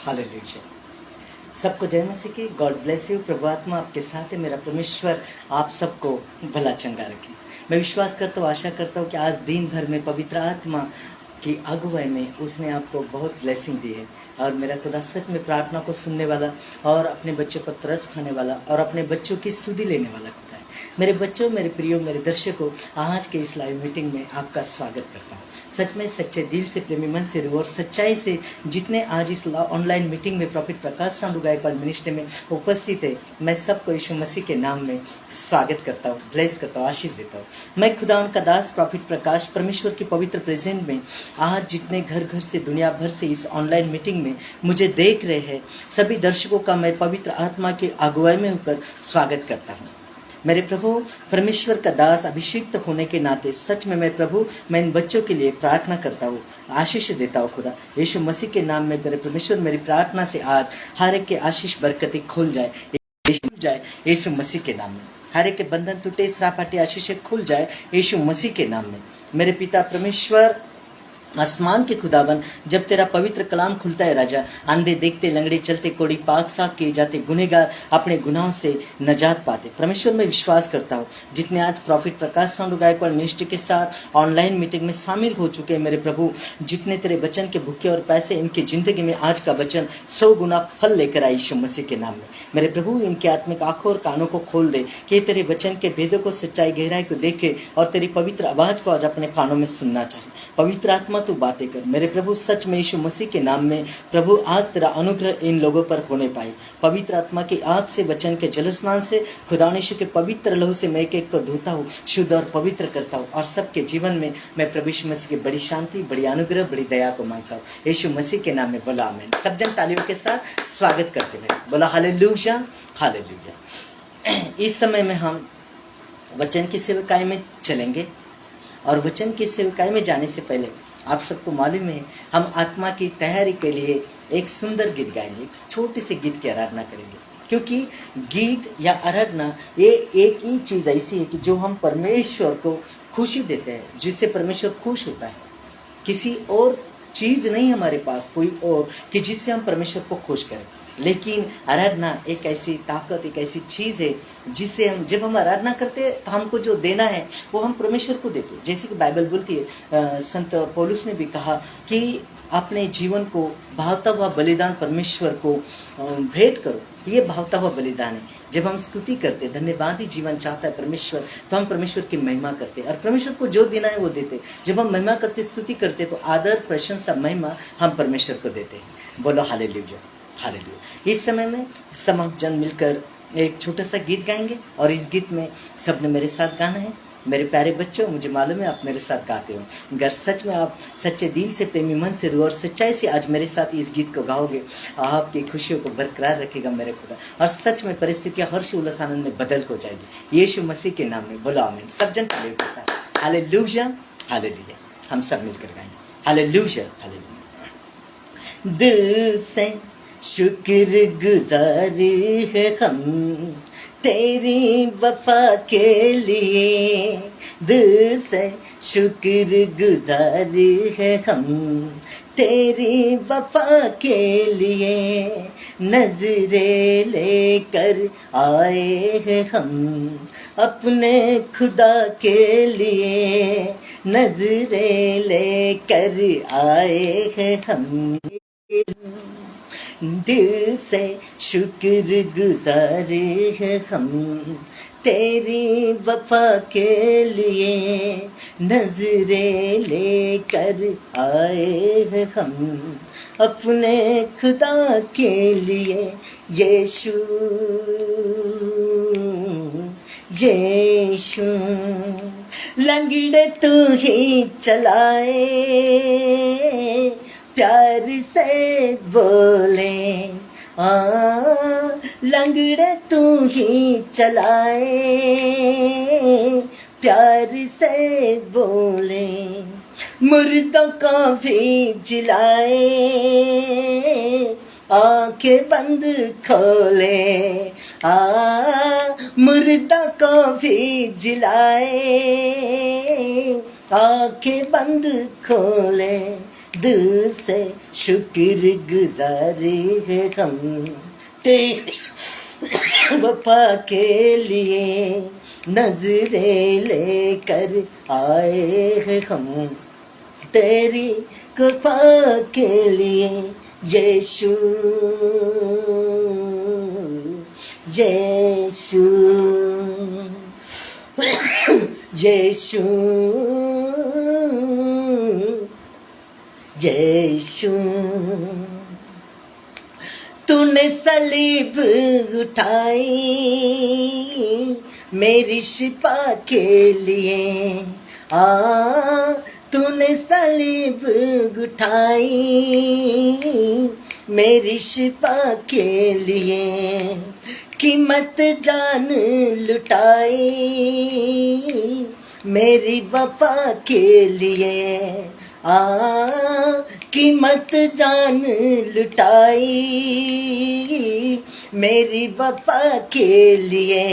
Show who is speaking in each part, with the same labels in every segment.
Speaker 1: Hallelujah. सबको जय मसीह की। God bless you. प्रभु आत्मा आपके साथ है। मेरा परमेश्वर आप सबको भला चंगा रखे। मैं विश्वास करता हूँ, आशा करता हूँ कि आज दिन भर में पवित्र आत्मा की अगुवाई में उसने आपको बहुत ब्लेसिंग दी है। और मेरा खुदा सच में प्रार्थना को सुनने वाला और अपने बच्चों को तरस खाने वाला और अपने बच्चों की सुधि लेने वाला खुदा है। मेरे बच्चों, मेरे प्रियो, मेरे दर्शकों, आज के इस लाइव मीटिंग में आपका स्वागत करता हूँ। सच में सच्चे दिल से, प्रेमी मन से और सच्चाई से जितने आज इस ऑनलाइन मीटिंग में प्रॉफिट प्रकाश सांडू गायकवाड मिनिस्ट्री में उपस्थित है, मैं सबको यीशु मसीह के नाम में स्वागत करता हूँ, ब्लेस करता हूँ, आशीष देता हूँ। मैं खुदा उनका दास प्रॉफिट प्रकाश परमेश्वर की पवित्र प्रेजेंट में आज जितने घर घर से, दुनिया भर से इस ऑनलाइन मीटिंग में मुझे देख रहे हैं, सभी दर्शकों का मैं पवित्र आत्मा की अगुवाई में होकर स्वागत करता हूँ। मेरे प्रभु परमेश्वर का दास अभिषिक्त होने के नाते सच में मैं इन बच्चों के लिए प्रार्थना करता हूँ, आशीष देता हूँ। खुदा यीशु मसीह के नाम में मेरे परमेश्वर, मेरी प्रार्थना से आज हर एक के आशीष बरकती खुल जाए यीशु मसीह के नाम में। हर एक के बंधन टूटे, सरापाटी आशीष खुल जाए यीशु मसीह के नाम में। मेरे पिता परमेश्वर आसमान के खुदाबन, जब तेरा पवित्र कलाम खुलता है राजा, अंधे देखते, लंगड़े चलते, कोड़ी पाक साक किए जाते, गुनहगार अपने गुनाहों से नजात पाते। परमेश्वर मैं विश्वास करता हूँ जितने आज प्रॉफिट प्रकाश सांडू गायकवाड मिनिस्ट्री के साथ ऑनलाइन मीटिंग में शामिल हो चुके हैं मेरे प्रभु, जितने तेरे वचन के भूखे और पैसे इनकी जिंदगी में आज का वचन 100 गुना फल लेकर आए यीशु मसीह के नाम में। मेरे प्रभु इनके आत्मिक आंखों और कानों को खोल दे कि तेरे वचन के भेदों को, सच्चाई गहराई को देखे और तेरी पवित्र आवाज को आज अपने कानों में सुनना चाहे। पवित्र आत्मा तू बातें कर मेरे प्रभु, सच में यीशु मसीह के नाम में प्रभु आज तेरा अनुग्रह इन लोगों पर होने पाए। पवित्र आत्मा की आग से, वचन के जल स्नान से, खुदा यीशु के पवित्र लहू से मैं एक एक को धोता हूँ, शुद्ध और पवित्र करता हूँ और सबके जीवन में मैं प्रभु यीशु मसीह की बड़ी शांति, बड़ी अनुग्रह, बड़ी दया को मांगता हूँ यीशु मसीह के नाम में। बोला आमीन। सब जन तालियों के साथ स्वागत करते हुए बोला हालेलुया, हालेलुया। इस समय में हम वचन की सेवकाई में चलेंगे और वचन की सेवकाई में जाने से पहले आप सबको मालूम है हम आत्मा की तैयारी के लिए एक सुंदर गीत गाएंगे, एक छोटे से गीत की आराधना करेंगे। क्योंकि गीत या आराधना ये एक ही चीज़ ऐसी है कि जो हम परमेश्वर को खुशी देते हैं, जिससे परमेश्वर खुश होता है। किसी और चीज़ नहीं हमारे पास कोई और कि जिससे हम परमेश्वर को खुश करें, लेकिन आराधना एक ऐसी ताकत, एक ऐसी चीज़ है जिससे हम, जब हम आराधना करते हैं तो हमको जो देना है वो हम परमेश्वर को देते हैं। जैसे कि बाइबल बोलती है, संत पौलुस ने भी कहा कि अपने जीवन को भावता हुआ बलिदान परमेश्वर को भेंट करो। ये भावता हुआ बलिदान है। जब हम स्तुति करते, धन्यवादी जीवन चाहता है परमेश्वर, तो हम परमेश्वर की महिमा करते और परमेश्वर को जो देना है वो देते। जब हम महिमा करते, स्तुति करते, तो आदर, प्रशंसा, महिमा हम परमेश्वर को देते हैं। बोलो हालेलुया, हालेलुया। इस समय में समस्त जन मिलकर एक छोटा सा गीत गाएंगे और इस गीत में सबने मेरे साथ गाना है। मेरे प्यारे बच्चों, मुझे मालूम है आप मेरे साथ गाते हो। अगर सच में आप सच्चे दिल से, प्रेमी मन से, रूह और सच्चाई से आज मेरे साथ इस गीत को गाओगे, आपकी खुशियों को बरकरार रखेगा मेरे खुदा, और सच में परिस्थितियाँ हर्ष उल्लास आनंद में बदल हो जाएगी यीशु मसीह के नाम में। बोलो आमीन। सब जन तालियों के साथ हालेलुया, हालेलुया। हम सब मिलकर गाएंगे हालेलुया, हालेलुया। दिल से शुक्र गुजार है हम तेरी वफा के लिए, दिल से शुक्र गुजार है हम तेरी वफा के लिए। नजरें लेकर आए हैं हम अपने खुदा के लिए, नजरें लेकर आए हैं हम दिल से शुक्र गुजार है हम तेरी वफा के लिए। नजरें लेकर आए हैं हम अपने खुदा के लिए। यीशु यीशु लंगड़े तू ही चलाए, प्यार से बोले लंगड़े तू ही चलाए, प्यार से बोले मुर्दों को भी जिलाए, आंखें बंद खोले मुर्दों को भी जिलाए, आंखें बंद खोले। दिल से शुक्र गुजार है हम तेरी वफा के लिए, नजरें लेकर आए हैं हम तेरी वफा के लिए। यीशु यीशु यीशु यीशु, तूने सलीब उठाई मेरी शिफा के लिए। तूने सलीब उठाई मेरी शिफा के लिए, कीमत जान लुटाई मेरी वफा के लिए। कीमत जान लुटाई मेरी वफा के लिए,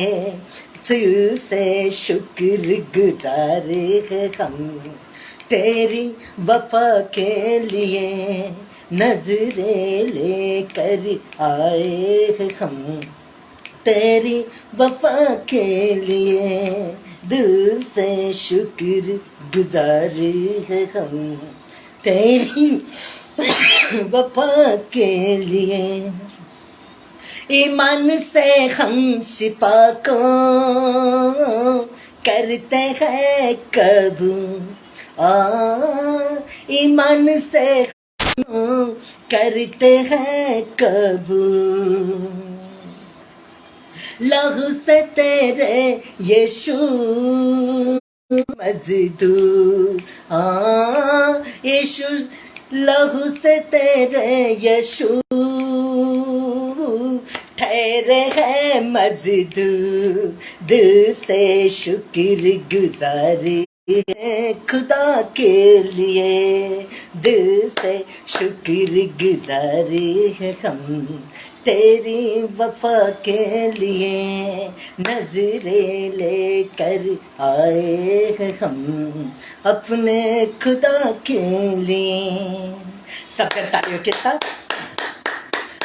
Speaker 1: दिल से शुक्र गुजार है हम तेरी वफा के लिए, नजरें लेकर आए हैं हम तेरी वफा के लिए। दिल से शुक्र गुजार है हम तेरी वफा के लिए। ईमान से हम शिफा को करते हैं कबूल, ईमान से हम करते हैं कबूल। लहू से तेरे यीशु मजदूर, यीशु लहू से तेरे यीशु ठहरे हैं मजदूर। दिल से शुक्र गुजारी है खुदा के लिए, दिल से शुक्र गुजारी है हम तेरी वफा के लिए, नजरें लेकर आए हैं हम अपने खुदा के लिए। सबका तालियों के साथ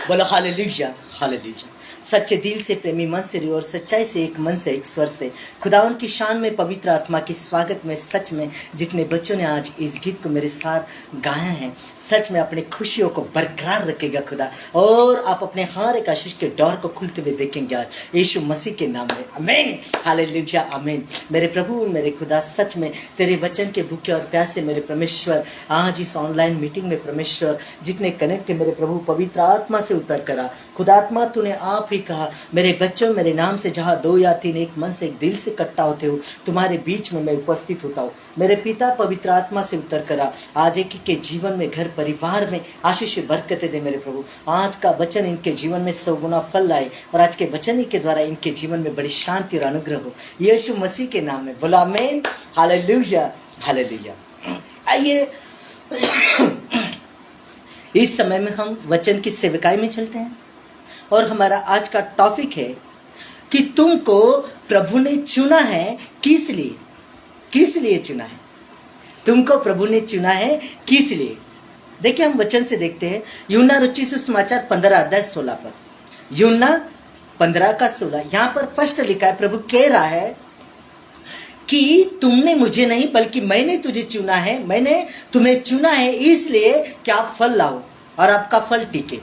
Speaker 1: बोलो हालेलुया हालेलुया। सच्चे दिल से, प्रेमी मन से और सच्चाई से, एक मन से, एक स्वर से खुदावन की शान में, पवित्र आत्मा की स्वागत में, सच में जितने बच्चों ने आज इस गीत को मेरे साथ गाया है, सच में अपनी खुशियों को बरकरार रखेगा खुदा, और आप अपने हर एक आशीष के डोर को खुलते हुए देखेंगे आज यीशु मसीह के नाम में। आमीन हालेलुया आमीन। मेरे प्रभु मेरे खुदा, सच में तेरे वचन के भूखे और प्यासे मेरे परमेश्वर, आज इस ऑनलाइन मीटिंग में परमेश्वर जितने कनेक्ट है मेरे प्रभु, पवित्र आत्मा से उतर करा खुदा आत्मा, तूने आप ही कहा मेरे बच्चों मेरे नाम से जहाँ 2 या 3 एक मन से एक दिल से इकट्ठा होते हो, तुम्हारे बीच में मैं उपस्थित होता हूँ। मेरे पिता पवित्र आत्मा से उतर करा आज एक के जीवन में, घर परिवार में आशीष बरकतें दे मेरे प्रभु। आज का वचन इनके जीवन में 100 गुना फल लाए, और आज के वचन ही के द्वारा इनके जीवन में बड़ी शांति और अनुग्रह हो, यीशु मसीह के नाम में बोला आमीन हालेलुया हालेलुया। आइए इस समय में हम वचन की सेवकाई में चलते हैं, और हमारा आज का टॉपिक है कि तुमको प्रभु ने चुना है किस लिए। किस लिए चुना है? तुमको प्रभु ने चुना है किस लिए? देखिए हम वचन से देखते हैं यूहन्ना रचित सुसमाचार 15 अध्याय 16 पर, यूहन्ना 15 का 16 यहाँ पर स्पष्ट लिखा है, प्रभु कह रहा है कि तुमने मुझे नहीं बल्कि मैंने तुझे चुना है, मैंने तुम्हें चुना है इसलिए कि आप फल लाओ और आपका फल टिके।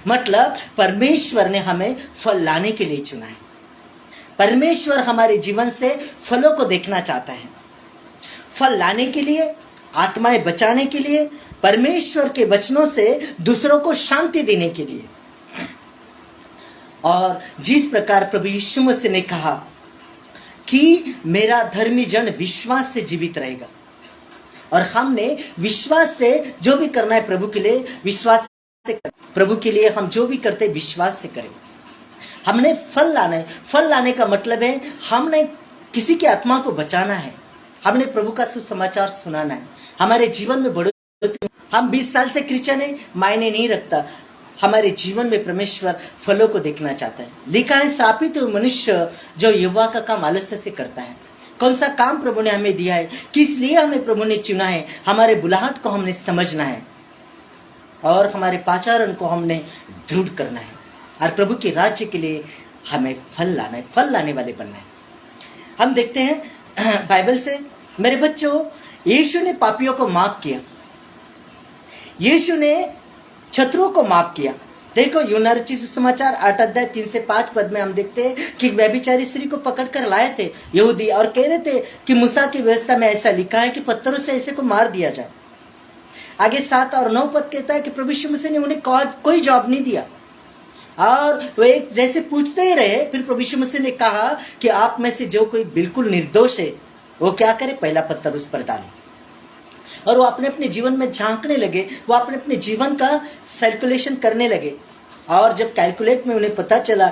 Speaker 1: मतलब परमेश्वर ने हमें फल लाने के लिए चुना है। परमेश्वर हमारे जीवन से फलों को देखना चाहता है, फल लाने के लिए, आत्माएं बचाने के लिए, परमेश्वर के वचनों से दूसरों को शांति देने के लिए। और जिस प्रकार प्रभु यीशु मसीह ने कहा कि मेरा धर्मी जन विश्वास से जीवित रहेगा, और हमने विश्वास से जो भी करना है प्रभु के लिए विश्वास से करें। प्रभु के लिए हम जो भी करते विश्वास से करें। हमने फल लाना है। फल लाने का मतलब है हमने किसी की आत्मा को बचाना है, हमने प्रभु का सुसमाचार सुनाना है, हमारे जीवन में बढ़ोतरी। हम 20 साल से क्रिश्चियन है मायने नहीं रखता, हमारे जीवन में परमेश्वर फलों को देखना चाहता है। लिखा है श्रापित मनुष्य जो युवा का काम आलस्य से करता है। कौन सा काम प्रभु ने हमें दिया है, किस लिए हमें प्रभु ने चुना है। हमारे बुलाहट को हमने समझना है और हमारे पाचारण को हमने दृढ़ करना है और प्रभु के राज्य के लिए हमें फल लाना है, फल लाने वाले बनना है। हम देखते हैं बाइबल से, मेरे बच्चों, यीशु ने पापियों को माफ किया, यीशु ने शत्रुओं को माफ किया। देखो यूहन्ना रचित सुसमाचार 8 अध्याय 3 से 5 पद में हम देखते हैं कि व्यभिचारी स्त्री को पकड़ कर लाए थे यहूदी और कह रहे थे कि मूसा की व्यवस्था में ऐसा लिखा है कि पत्थरों से ऐसे को मार दिया जाए। आगे 7 और 9 पद कहता है कि प्रभु यीशु मसीह ने उन्हें कोई जवाब नहीं दिया और वे जैसे पूछते ही रहे। फिर प्रभु यीशु मसीह ने कहा कि आप में से जो कोई बिल्कुल निर्दोष है वो क्या करे, पहला पत्थर उस पर डाले। और वो अपने अपने जीवन में झांकने लगे, वो अपने अपने जीवन का सर्कुलेशन करने लगे और जब कैलकुलेट में उन्हें पता चला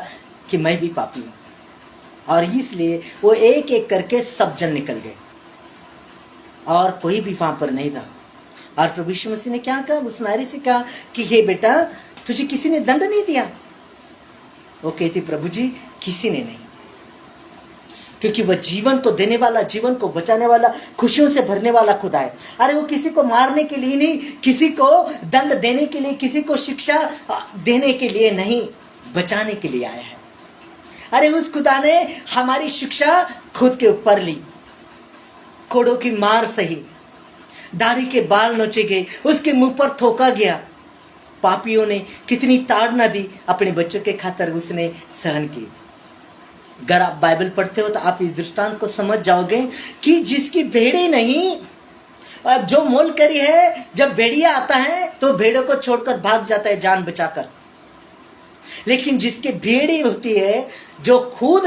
Speaker 1: कि मैं भी पापी हूँ और इसलिए वो एक एक करके सब जन निकल गए और कोई भी वहां पर नहीं रहा। और प्रभु यीशु मसीह ने क्या कहा, उस नारी से कहा कि हे बेटा, तुझे किसी ने दंड नहीं दिया? वो कहती प्रभु जी किसी ने नहीं, क्योंकि वह जीवन को देने वाला, जीवन को बचाने वाला, खुशियों से भरने वाला खुदा है। अरे वो किसी को मारने के लिए नहीं, किसी को दंड देने के लिए, किसी को शिक्षा देने के लिए नहीं, बचाने के लिए आया है। अरे उस खुदा ने हमारी शिक्षा खुद के ऊपर ली, कोड़ों की मार सही, दाढ़ी के बाल नोचे गए, उसके मुंह पर थोका गया, पापियों ने कितनी ताड़ना दी, अपने बच्चों के खातिर उसने सहन की। अगर आप बाइबल पढ़ते हो तो आप इस दृष्टांत को समझ जाओगे कि जिसकी भेड़े नहीं, जो मोल करी है, जब भेड़िया आता है तो भेड़ों को छोड़कर भाग जाता है जान बचाकर, लेकिन जिसकी भेड़ी होती है, जो खुद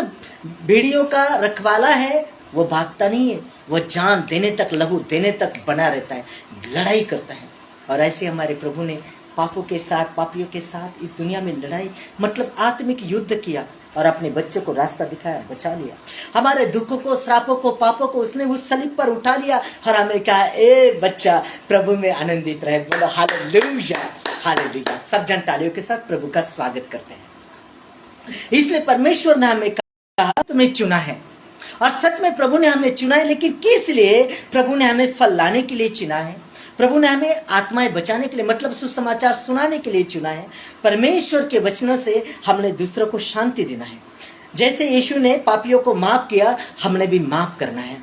Speaker 1: भेड़ियों का रखवाला है, वो भागता नहीं है, वो जान देने तक, लहू देने तक बना रहता है, लड़ाई करता है। और ऐसे हमारे प्रभु ने पापों के साथ, पापियों के साथ इस दुनिया में लड़ाई, मतलब आत्मिक युद्ध किया और अपने बच्चे को रास्ता दिखाया, बचा लिया। हमारे दुखों को, श्रापों को, पापों को उसने उस सलीब पर उठा लिया और हमें कहा, ए बच्चा प्रभु में आनंदित रहे। बोलो हालेलुया, हालेलुया। सब जन तालियों के साथ प्रभु का स्वागत करते हैं। इसलिए परमेश्वर ने हमें कहा तुम्हें चुना है, और सच में प्रभु ने हमें चुना है, लेकिन किस लिए? प्रभु ने हमें फल लाने के लिए चुना है, प्रभु ने हमें आत्माएं बचाने के लिए, मतलब सुसमाचार सुनाने के लिए चुना है। परमेश्वर के वचनों से हमने दूसरों को शांति देना है। जैसे यीशु ने पापियों को माफ किया, हमने भी माफ करना है।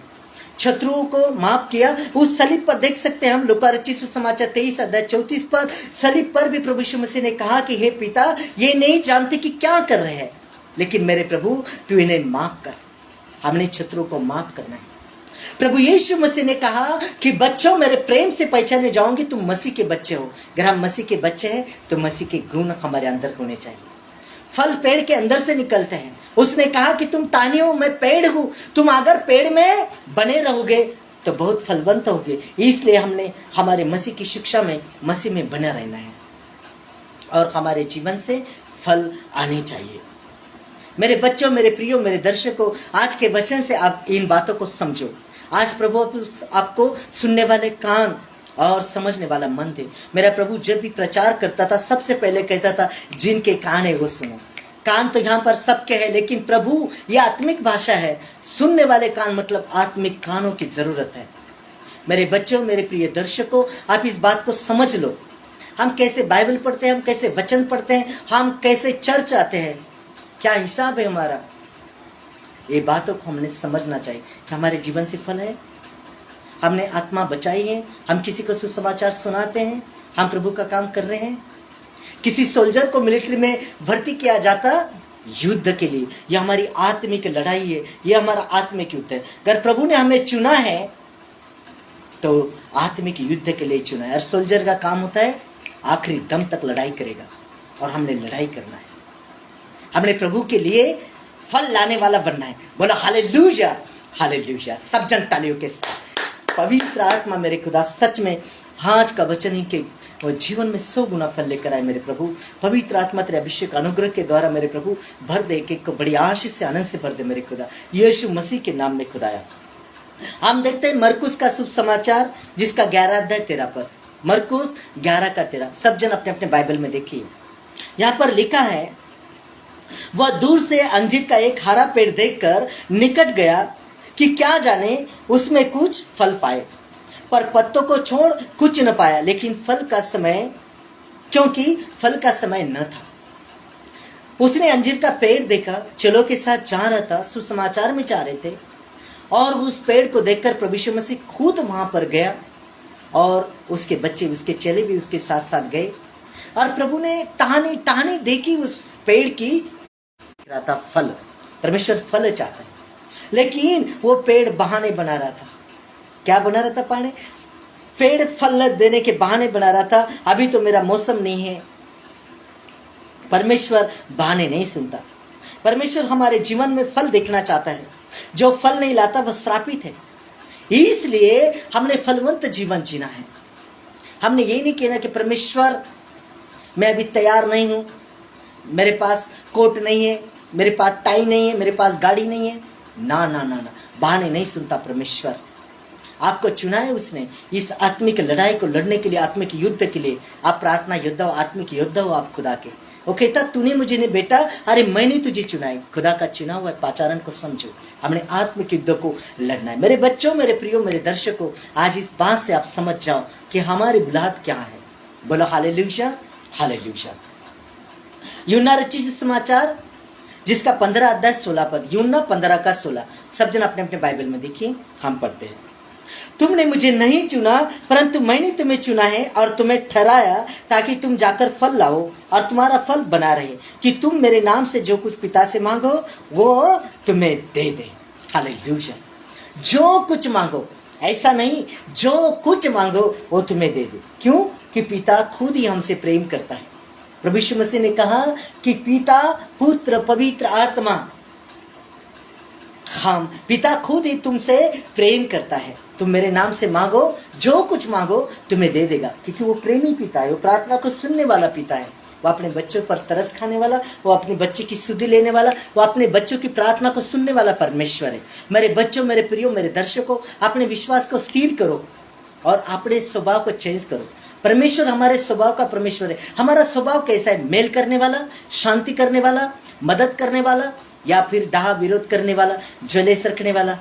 Speaker 1: शत्रुओं को माफ किया, उस सलीब पर देख सकते हैं हम, लूका रचित सुसमाचार 23 अध्याय 34 पर, सलीब पर भी प्रभु यीशु मसीह ने कहा कि हे पिता, ये नहीं जानते कि क्या कर रहे हैं, लेकिन मेरे प्रभु तू इन्हें माफ कर। हमने शत्रुओं को माफ करना है। प्रभु यीशु मसीह ने कहा कि बच्चों, मेरे प्रेम से पहचाने जाओगे तुम मसीह के बच्चे हो। अगर हम मसीह के बच्चे हैं तो मसीह के गुण हमारे अंदर होने चाहिए। फल पेड़ के अंदर से निकलते हैं। उसने कहा कि तुम टहनी हो, मैं पेड़ हूं, तुम अगर पेड़ में बने रहोगे तो बहुत फलवंत होगे। इसलिए हमने हमारे मसीह की शिक्षा में, मसीह में बना रहना है और हमारे जीवन से फल आने चाहिए। मेरे बच्चों, मेरे प्रियो, मेरे दर्शकों, आज के वचन से आप इन बातों को समझो। आज प्रभु आपको सुनने वाले कान और समझने वाला मन दे। मेरा प्रभु जब भी प्रचार करता था, सबसे पहले कहता था, जिनके कान है वो सुनो। कान तो यहाँ पर सबके है, लेकिन प्रभु ये आत्मिक भाषा है। सुनने वाले कान मतलब आत्मिक कानों की जरूरत है। मेरे बच्चों, मेरे प्रिय दर्शकों, आप इस बात को समझ लो। हम कैसे बाइबल पढ़ते हैं, हम कैसे वचन पढ़ते हैं, हम कैसे चर्च आते हैं, क्या हिसाब है हमारा, ये बातों को हमने समझना चाहिए कि हमारे जीवन से फल है। हमने आत्मा बचाई है, हम किसी को सुसमाचार सुनाते हैं, हम प्रभु का काम कर रहे हैं। किसी सोल्जर को मिलिट्री में भर्ती किया जाता युद्ध के लिए, यह हमारी आत्मिक लड़ाई है, यह हमारा आत्मिक युद्ध है। अगर प्रभु ने हमें चुना है तो आत्मिक युद्ध के लिए चुना है। और सोल्जर का काम होता है आखिरी दम तक लड़ाई करेगा, और हमने लड़ाई करना है। हमने प्रभु के लिए फल लाने वाला बनना है। बोला हालेलुया, हालेलुया। सब जन तालियों के साथ। पवित्र आत्मा मेरे खुदा सच में आज का वचन ही के वो जीवन में 100 गुना फल लेकर आए। मेरे प्रभु पवित्र आत्मा तेरे अभिषेक अनुग्रह के द्वारा मेरे प्रभु भर दे, एक को बड़ी आशीष से, आनंद से भर दे मेरे खुदा, यीशु मसीह के नाम में खुदाया। हम देखते हैं मरकुस का शुभ समाचार, जिसका 11 अध्याय 13 पद। मरकुस 11 का 13। सब जन अपने अपने बाइबल में देखिए। यहाँ पर लिखा है, वह दूर से अंजीर का एक हरा पेड़ देखकर निकट गया कि क्या जाने उसमें कुछ फल पाए, पर पत्तों को छोड़ कुछ न पाया, लेकिन फल का समय, क्योंकि फल का समय न था। उसने अंजीर का पेड़ देखा, चेलों के साथ जा रहा था, सुसमाचार में जा रहे थे, और उस पेड़ को देखकर प्रभु यीशु मसीह खुद वहां पर गया और उसके बच्चे, उसके चेले भी उसके साथ साथ गए, और प्रभु ने टहनी टहनी देखी उस पेड़ की, रहा था फल। परमेश्वर फल चाहता है, लेकिन वो पेड़ बहाने बना रहा था। क्या बना रहा था? पेड़ फल देने के बहाने बना रहा था। अभी तो मेरा मौसम नहीं है। परमेश्वर बहाने नहीं सुनता। परमेश्वर हमारे जीवन में फल देखना चाहता है। जो फल नहीं लाता वह श्रापित है। इसलिए हमने फलवंत जीवन जीना है। हमने ये नहीं कहना कि परमेश्वर मैं अभी तैयार नहीं हूं, मेरे पास कोट नहीं है, मेरे पास टाई नहीं है, मेरे पास गाड़ी नहीं है। ना ना ना ना, बहाने नहीं सुनता परमेश्वर। आपको चुना है उसने इस आत्मिक लड़ाई को लड़ने के लिए, आत्मिक युद्ध के लिए। आप प्रार्थना योद्धा हो, आत्मिक योद्धा हो आप खुदा के। वो कहता तूने मुझे नहीं बेटा, अरे मैंने तुझे चुना है। खुदा का चुना हुआ पाचारण को समझो। हमने आत्मिक युद्ध को लड़ना है। मेरे बच्चों, मेरे प्रियो, मेरे दर्शकों, आज इस बात से आप समझ जाओ कि हमारी बुलाहट क्या है। बोलो हालेलुया, हालेलुया। यूहन्ना रचित समाचार जिसका 15 अध्याय 16 पद, यूहन्ना 15 का 16। सब जन अपने अपने बाइबल में देखिए, हम पढ़ते हैं। तुमने मुझे नहीं चुना, परंतु मैंने तुम्हें चुना है और तुम्हें ठहराया ताकि तुम जाकर फल लाओ और तुम्हारा फल बना रहे, कि तुम मेरे नाम से जो कुछ पिता से मांगो वो तुम्हें दे दे। हालेलुया। जो कुछ मांगो, ऐसा नहीं, जो कुछ मांगो वो तुम्हें दे दे। क्यों? कि पिता खुद ही हमसे प्रेम करता है। प्रभु यीशु मसीह ने कहा कि पिता, पुत्र, पवित्र आत्मा, हम पिता खुद ही तुमसे प्रेम करता है। तुम मेरे नाम से मांगो, जो कुछ मांगो तुम्हें दे देगा, क्योंकि वो प्रेमी पिता है। वो प्रार्थना को सुनने वाला पिता है। वो अपने बच्चों पर तरस खाने वाला, वो अपने बच्चे की सुधि लेने वाला, वो अपने बच्चों की प्रार्थना को सुनने वाला परमेश्वर है। मेरे बच्चों, मेरे प्रियो, मेरे दर्शकों, अपने विश्वास को स्थिर करो और अपने स्वभाव को चेंज करो। परमेश्वर हमारे स्वभाव का परमेश्वर है। हमारा स्वभाव कैसा है? मेल करने वाला, शांति करने वाला, मदद करने वाला, या फिर डाह विरोध करने वाला, ज्वलेस रखने वाला?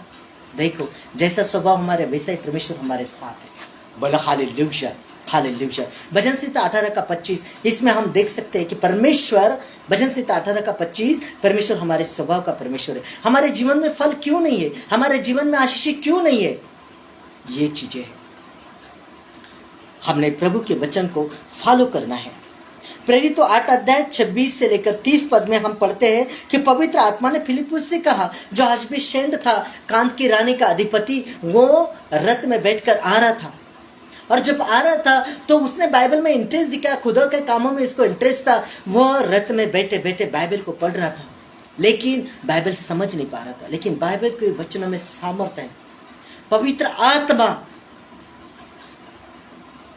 Speaker 1: देखो, जैसा स्वभाव हमारे वैसा ही परमेश्वर हमारे साथ है। बोला हालेलुया, हालेलुया। भजन संहिता 18 का 25, इसमें हम देख सकते हैं कि परमेश्वर, भजन संहिता 18 का 25, परमेश्वर हमारे स्वभाव का परमेश्वर है। हमारे जीवन में फल क्यों नहीं है? हमारे जीवन में आशीष क्यों नहीं है? ये चीजें हैं। हमने प्रभु के वचन को फॉलो करना है। प्रेरितों 8 अध्याय 26 से लेकर 30 पद में हम पढ़ते हैं कि पवित्र आत्मा ने फिलिप्पुस से कहा, जो अजबेशेंड था, कांत की रानी का अधिपति, वो रथ में बैठकर आ रहा था। और जब आ रहा था तो उसने बाइबल में इंटरेस्ट दिखाया, खुदा के कामों में इसको इंटरेस्ट था। वह रथ में बैठे बैठे बाइबल को पढ़ रहा था, लेकिन बाइबल समझ नहीं पा रहा था। लेकिन बाइबल के वचनों में सामर्थ्य है। पवित्र आत्मा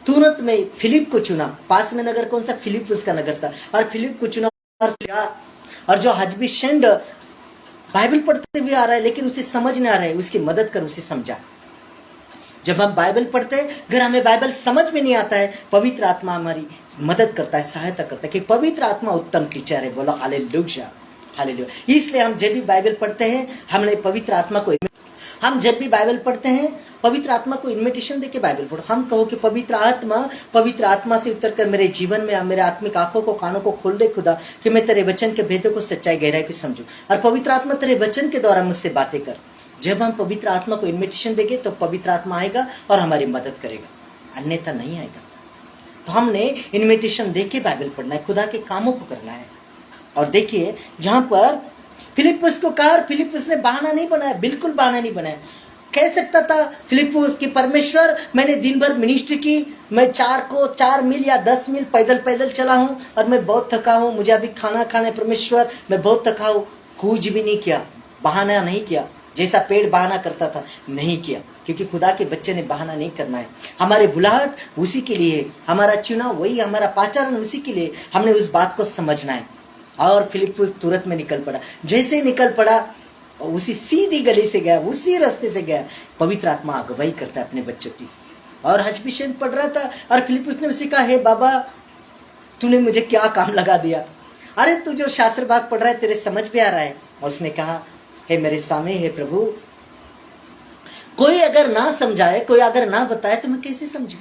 Speaker 1: तुरंत में फिलिप को चुना। पास में नगर कौन सा? फिलिप उसका नगर था। और फिलिप को चुना और जो अजबेशेंड बाइबल पढ़ते हुए आ रहा है लेकिन उसे समझ नहीं आ रहा है, उसकी मदद कर, उसे समझा। जब हम बाइबल पढ़ते हैं, अगर हमें बाइबल समझ में नहीं आता है, पवित्र आत्मा हमारी मदद करता है, सहायता करता है। कि पवित्र आत्मा उत्तम टीचर है। बोलो हालेलुया, हालेलुया। इसलिए हम जब भी बाइबल पढ़ते हैं, हमने पवित्र आत्मा को, हम जब भी बाइबल पढ़ते हैं, पवित्र आत्मा को इन्विटेशन देके बाइबल पढ़ो। हम कहो कि पवित्र आत्मा से उतर कर मेरे जीवन में, मेरे आत्मिक आंखों को, कानों को खोल दे खुदा, कि मैं तेरे वचन के भेदों को, सच्चाई, गहराई को समझूं। और पवित्र आत्मा तेरे वचन के द्वारा मुझसे बातें कर। जब हम पवित्र आत्मा को इन्विटेशन देंगे तो पवित्र आत्मा आएगा और हमारी मदद करेगा, अन्यथा नहीं आएगा। तो हमने इन्विटेशन देके बाइबल पढ़ना है, खुदा के कामों को करना है। और देखिए यहाँ पर फिलिप्पुस को कहा, फिलिप्पुस ने बहाना नहीं बनाया, बिल्कुल बहाना नहीं बनाया। कह सकता था फिलिप्पुस कि परमेश्वर, मैंने दिन भर मिनिस्ट्री की, मैं 4 मील या 10 मील पैदल चला हूँ और मैं बहुत थका हूँ, मुझे अभी खाना खाना है परमेश्वर, मैं बहुत थका हूँ। कुछ भी नहीं किया, बहाना नहीं किया। जैसा पेड़ बहाना करता था, नहीं किया, क्योंकि खुदा के बच्चे ने बहाना नहीं करना है। हमारे बुलाहट उसी के लिए, हमारा चुनाव वही, हमारा पाचारण उसी के लिए। हमने उस बात को समझना है। और फिलिप्पुस तुरंत में निकल पड़ा। जैसे ही निकल पड़ा, उसी सीधी गली से गया, उसी रास्ते से गया। पवित्र आत्मा अगुवाई करता है अपने बच्चों की। और अजबेशेंड पढ़ रहा था और फिलिप्पुस ने उसे कहा, हे बाबा, तूने मुझे क्या काम लगा दिया? अरे तू जो शास्त्र भाग पढ़ रहा है, तेरे समझ में आ रहा है? और उसने कहा, हे मेरे स्वामी, हे प्रभु, कोई अगर ना समझाए, कोई अगर ना बताए तो मैं कैसे समझूं?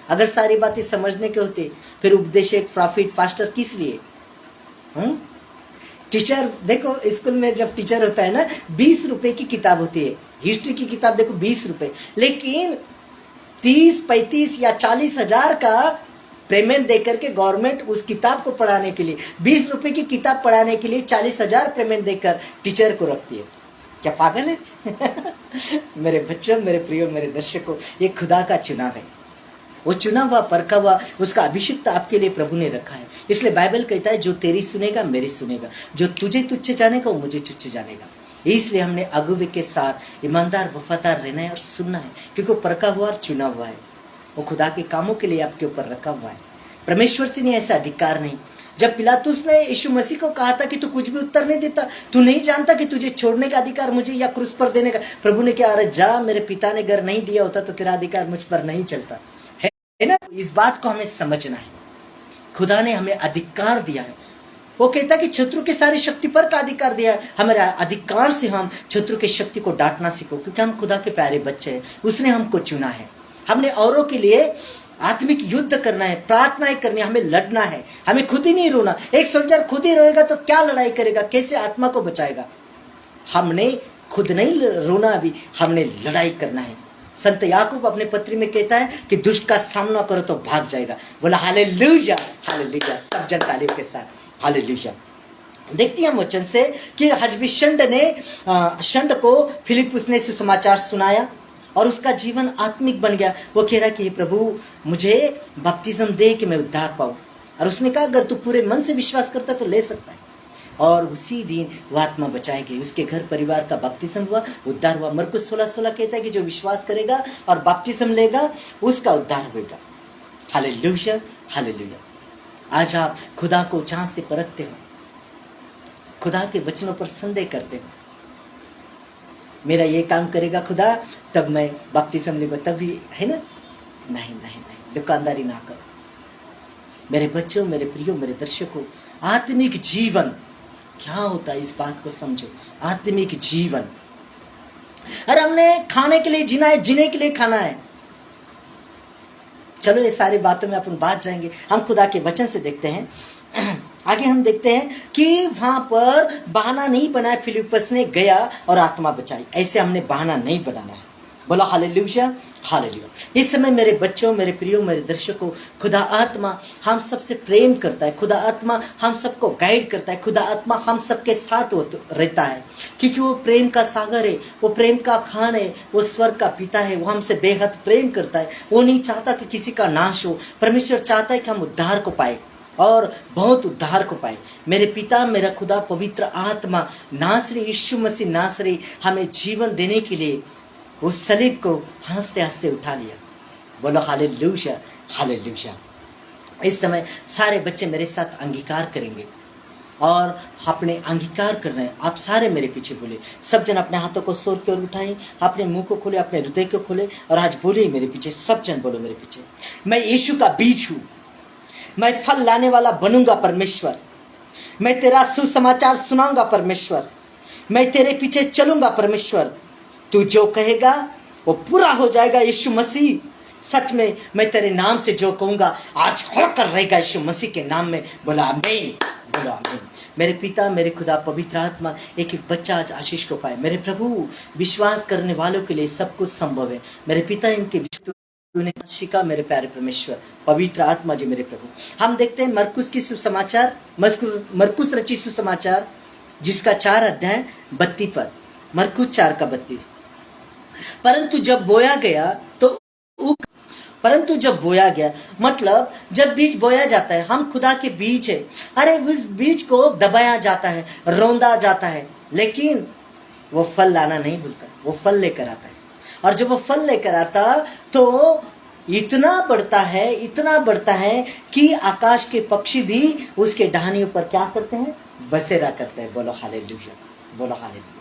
Speaker 1: अगर सारी बातें समझने के होते फिर उपदेशक, प्रॉफिट, पास्टर किस लिए? टीचर देखो, स्कूल में जब टीचर होता है ना, 20 रुपए की किताब होती है, हिस्ट्री की किताब देखो 20 रुपए, लेकिन 30, 35 या 40,000 का पेमेंट देकर के गवर्नमेंट उस किताब को पढ़ाने के लिए, 20 रुपए की किताब पढ़ाने के लिए 40,000 पेमेंट देकर टीचर को रखती है। क्या पागल है? मेरे बच्चों, मेरे प्रियो, मेरे दर्शकों, ये खुदा का चुनाव है। वो चुना हुआ, परखा हुआ, उसका अभिषिक्त आपके लिए प्रभु ने रखा है। इसलिए बाइबल कहता है जो तेरी सुनेगा मेरी सुनेगा, जो तुझे तुच्छ जानेगा वो मुझे तुच्छ जानेगा। इसलिए हमने अगुवे के साथ ईमानदार वफादार रहना है और सुनना है, क्योंकि वो परखा हुआ और चुना हुआ है। वो खुदा के कामों के लिए आपके ऊपर रखा हुआ है। परमेश्वर से नहीं ऐसा अधिकार नहीं। जब पिलातुस ने यीशु मसीह को कहा था कि तू कुछ भी उत्तर नहीं देता, तू नहीं जानता कि तुझे छोड़ने का अधिकार मुझे या क्रूस पर देने का, प्रभु ने क्या, अरे जा, मेरे पिता ने घर नहीं दिया होता तो तेरा अधिकार मुझ पर नहीं चलता है ना। इस बात को हमें समझना है। खुदा ने हमें अधिकार दिया है। वो कहता है कि शत्रु के सारी शक्ति पर का अधिकार दिया है। हमारे अधिकार से हम शत्रु की शक्ति को डांटना सीखो, क्योंकि हम खुदा के प्यारे बच्चे हैं। उसने हमको चुना है। हमने औरों के लिए आत्मिक युद्ध करना है, प्रार्थनाएं करनी है, हमें लड़ना है, हमें खुद ही नहीं रोना। एक सोल्जर खुद ही रोएगा तो क्या लड़ाई करेगा, कैसे आत्मा को बचाएगा? हमने खुद नहीं रोना, अभी हमने लड़ाई करना है। संत याकूब अपने पत्री में कहता है कि दुष्ट का सामना करो तो भाग जाएगा। बोला हालेलुया, हालेलुया, सब जन तालियों के साथ हालेलुया। देखते हैं हम वचन से कि हजबी शंड को फिलिप्पुस ने सुसमाचार सुनाया और उसका जीवन आत्मिक बन गया। वो कह रहा कि हे प्रभु, मुझे बपतिस्म दे कि मैं उद्धार पाऊं। और उसने कहा अगर तू पूरे मन से विश्वास करता तो ले सकता है। और उसी दिन वो आत्मा बचाई गई, उसके घर परिवार का बपतिस्म हुआ, उद्धार हुआ। मरकुस 16:16 कहता है कि जो विश्वास करेगा और बपतिस्म लेगा उसका उद्धार होगा। Hallelujah, hallelujah. आज आप खुदा को जांच से परखते हो, खुदा के वचनों पर संदेह करते हो। मेरा ये काम करेगा खुदा तब मैं बपतिस्म लूंगा, तभी है ना? नहीं नहीं नहीं, दुकानदारी ना करो। मेरे बच्चों, मेरे प्रियो, मेरे दर्शकों, आत्मिक जीवन क्या होता है इस बात को समझो। आत्मिक जीवन, अरे हमने खाने के लिए जीना है, जीने के लिए खाना है। चलो ये सारी बातों में अपन बात जाएंगे। हम खुदा के वचन से देखते हैं। आगे हम देखते हैं कि वहां पर बहाना नहीं बनाया, फिलिप्पस ने गया और आत्मा बचाई। ऐसे हमने बहाना नहीं बनाना है। बोला हालेलुया, हालेलुया। इस समय मेरे बच्चों, मेरे प्रियो, मेरे दर्शकों, खुदा आत्मा हम सबसे प्रेम करता है। खुदा आत्मा हम सबको गाइड करता है। खुदा आत्मा हम सबके साथ रहता है, क्योंकि वो प्रेम का सागर है, वो प्रेम का खान है, वो स्वर्ग का पिता है। वो हमसे बेहद प्रेम करता है। वो नहीं चाहता कि किसी का नाश हो। परमेश्वर चाहता है कि हम उद्धार को पाए और बहुत उद्धार को पाए। मेरे पिता, मेरा खुदा, पवित्र आत्मा, नासरी यीशु मसीह नासरी हमें जीवन देने के लिए उस सलीब को हंसते हंसते उठा लिया। बोलो हालेलुया, हालेलुया। इस समय सारे बच्चे मेरे साथ अंगीकार करेंगे और अपने अंगीकार कर रहे हैं। आप सारे मेरे पीछे बोले। सब जन अपने हाथों को सोर की ओर उठाएं, अपने मुंह को खोले, अपने हृदय को खोले और आज बोले मेरे पीछे। सब जन बोलो मेरे पीछे, मैं यीशु का बीज हूँ, मैं फल लाने वाला बनूंगा परमेश्वर। मैं तेरा सुसमाचार सुनाऊंगा परमेश्वर। मैं तेरे पीछे चलूंगा परमेश्वर। तू जो कहेगा वो पूरा हो जाएगा यीशु मसीह। सच में मैं तेरे नाम से जो कहूंगा आज होकर रहेगा यीशु मसीह के नाम में। बोला आमीन, बोला आमीन। मेरे पिता, मेरे खुदा, पवित्र आत्मा एक एक बच्चा आज आशीष को पाए। मेरे प्रभु, विश्वास करने वालों के लिए सब कुछ संभव है। मेरे पिता, इनके तूने शिका मेरे प्यारे परमेश्वर, पवित्र आत्मा जी मेरे प्रभु। हम देखते हैं मरकुस की सुसमाचार, मरकुस रचित सुसमाचार जिसका 4 अध्याय 32 पद, मरकुस 4 का 32। परंतु जब बोया गया मतलब जब बीज बोया जाता है, हम खुदा के बीज है। अरे उस बीज को दबाया जाता है, रौंदा जाता है, लेकिन वो फल लाना नहीं भूलता, वो फल लेकर आता है। और जब वो फल लेकर आता तो इतना बढ़ता है, इतना बढ़ता है कि आकाश के पक्षी भी उसके टहनियों पर क्या करते हैं? बसेरा करते हैं। बोलो हालेलुया, बोलो हालेलुया।